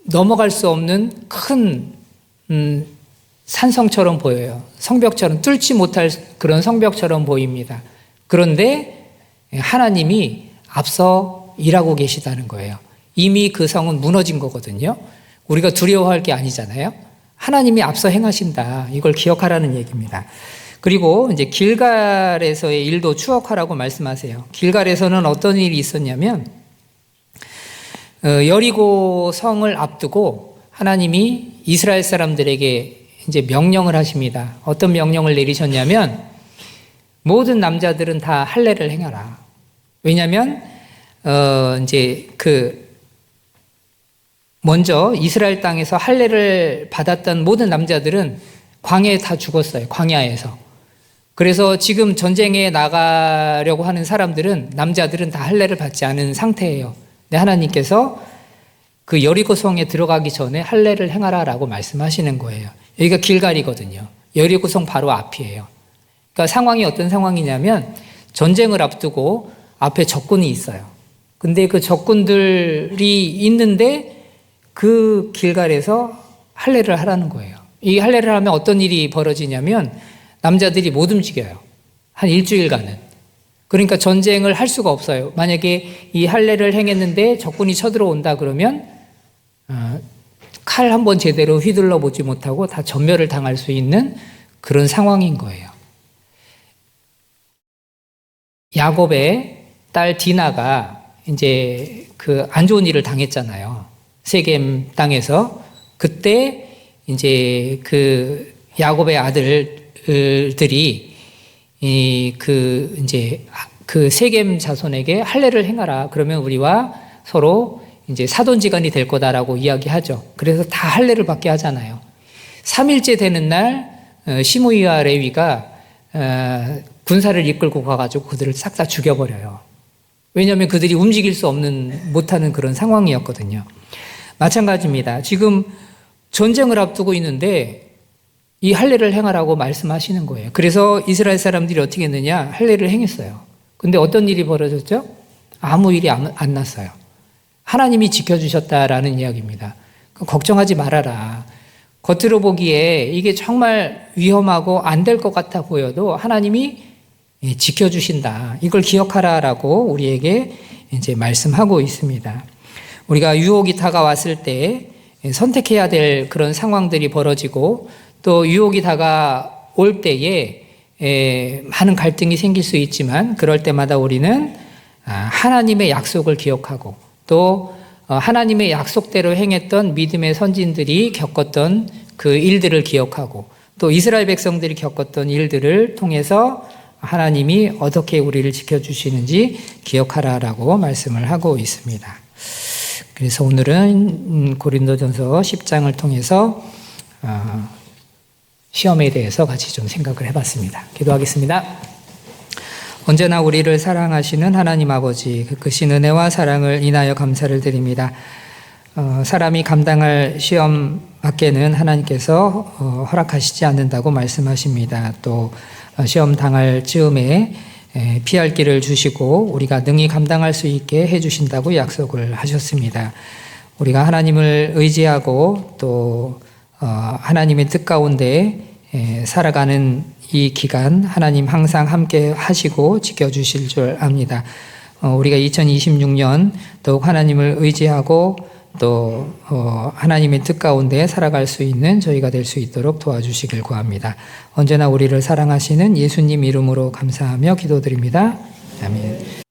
넘어갈 수 없는 큰 산성처럼 보여요. 성벽처럼, 뚫지 못할 그런 성벽처럼 보입니다. 그런데 하나님이 앞서 일하고 계시다는 거예요. 이미 그 성은 무너진 거거든요. 우리가 두려워할 게 아니잖아요. 하나님이 앞서 행하신다. 이걸 기억하라는 얘기입니다. 그리고 이제 길갈에서의 일도 추억하라고 말씀하세요. 길갈에서는 어떤 일이 있었냐면 여리고 성을 앞두고 하나님이 이스라엘 사람들에게 이제 명령을 하십니다. 어떤 명령을 내리셨냐면 모든 남자들은 다 할례를 행하라. 왜냐하면 이제 먼저 이스라엘 땅에서 할례를 받았던 모든 남자들은 광야에 다 죽었어요. 광야에서. 그래서 지금 전쟁에 나가려고 하는 사람들은, 남자들은 다 할례를 받지 않은 상태예요. 근데 하나님께서 그 여리고 성에 들어가기 전에 할례를 행하라라고 말씀하시는 거예요. 여기가 길갈이거든요. 여리고 성 바로 앞이에요. 그러니까 상황이 어떤 상황이냐면 전쟁을 앞두고 앞에 적군이 있어요. 근데 그 적군들이 있는데 그 길갈에서 할례를 하라는 거예요. 이 할례를 하면 어떤 일이 벌어지냐면 남자들이 못 움직여요. 한 일주일간은. 그러니까 전쟁을 할 수가 없어요. 만약에 이 할례를 행했는데 적군이 쳐들어온다 그러면 칼 한 번 제대로 휘둘러 보지 못하고 다 전멸을 당할 수 있는 그런 상황인 거예요. 야곱의 딸 디나가 이제 그 안 좋은 일을 당했잖아요. 세겜 땅에서. 그때 이제 그 야곱의 아들 아들들이 그 세겜 자손에게 할례를 행하라. 그러면 우리와 서로 이제 사돈지간이 될 거다라고 이야기하죠. 그래서 다 할례를 받게 하잖아요. 3일째 되는 날 시므이와 레위가 군사를 이끌고 가가지고 그들을 싹 다 죽여버려요. 왜냐하면 그들이 움직일 수 없는 못하는 그런 상황이었거든요. 마찬가지입니다. 지금 전쟁을 앞두고 있는데 이 할례를 행하라고 말씀하시는 거예요. 그래서 이스라엘 사람들이 어떻게 했느냐? 할례를 행했어요. 근데 어떤 일이 벌어졌죠? 아무 일이 안 났어요. 하나님이 지켜주셨다라는 이야기입니다. 걱정하지 말아라. 겉으로 보기에 이게 정말 위험하고 안 될 것 같아 보여도 하나님이 지켜주신다. 이걸 기억하라라고 우리에게 이제 말씀하고 있습니다. 우리가 유혹이 다가왔을 때 선택해야 될 그런 상황들이 벌어지고 또 유혹이 다가올 때에 많은 갈등이 생길 수 있지만 그럴 때마다 우리는 하나님의 약속을 기억하고 또 하나님의 약속대로 행했던 믿음의 선진들이 겪었던 그 일들을 기억하고 또 이스라엘 백성들이 겪었던 일들을 통해서 하나님이 어떻게 우리를 지켜주시는지 기억하라라고 말씀을 하고 있습니다. 그래서 오늘은 고린도전서 10장을 통해서 시험에 대해서 같이 좀 생각을 해봤습니다. 기도하겠습니다. 언제나 우리를 사랑하시는 하나님 아버지, 그 크신 은혜와 사랑을 인하여 감사를 드립니다. 사람이 감당할 시험 밖에는 하나님께서 허락하시지 않는다고 말씀하십니다. 또 시험 당할 즈음에 피할 길을 주시고 우리가 능히 감당할 수 있게 해주신다고 약속을 하셨습니다. 우리가 하나님을 의지하고 또 하나님의 뜻 가운데 살아가는 이 기간 하나님 항상 함께 하시고 지켜주실 줄 압니다. 우리가 2026년 더욱 하나님을 의지하고 또 하나님의 뜻 가운데 살아갈 수 있는 저희가 될 수 있도록 도와주시길 구합니다. 언제나 우리를 사랑하시는 예수님 이름으로 감사하며 기도드립니다. 아멘.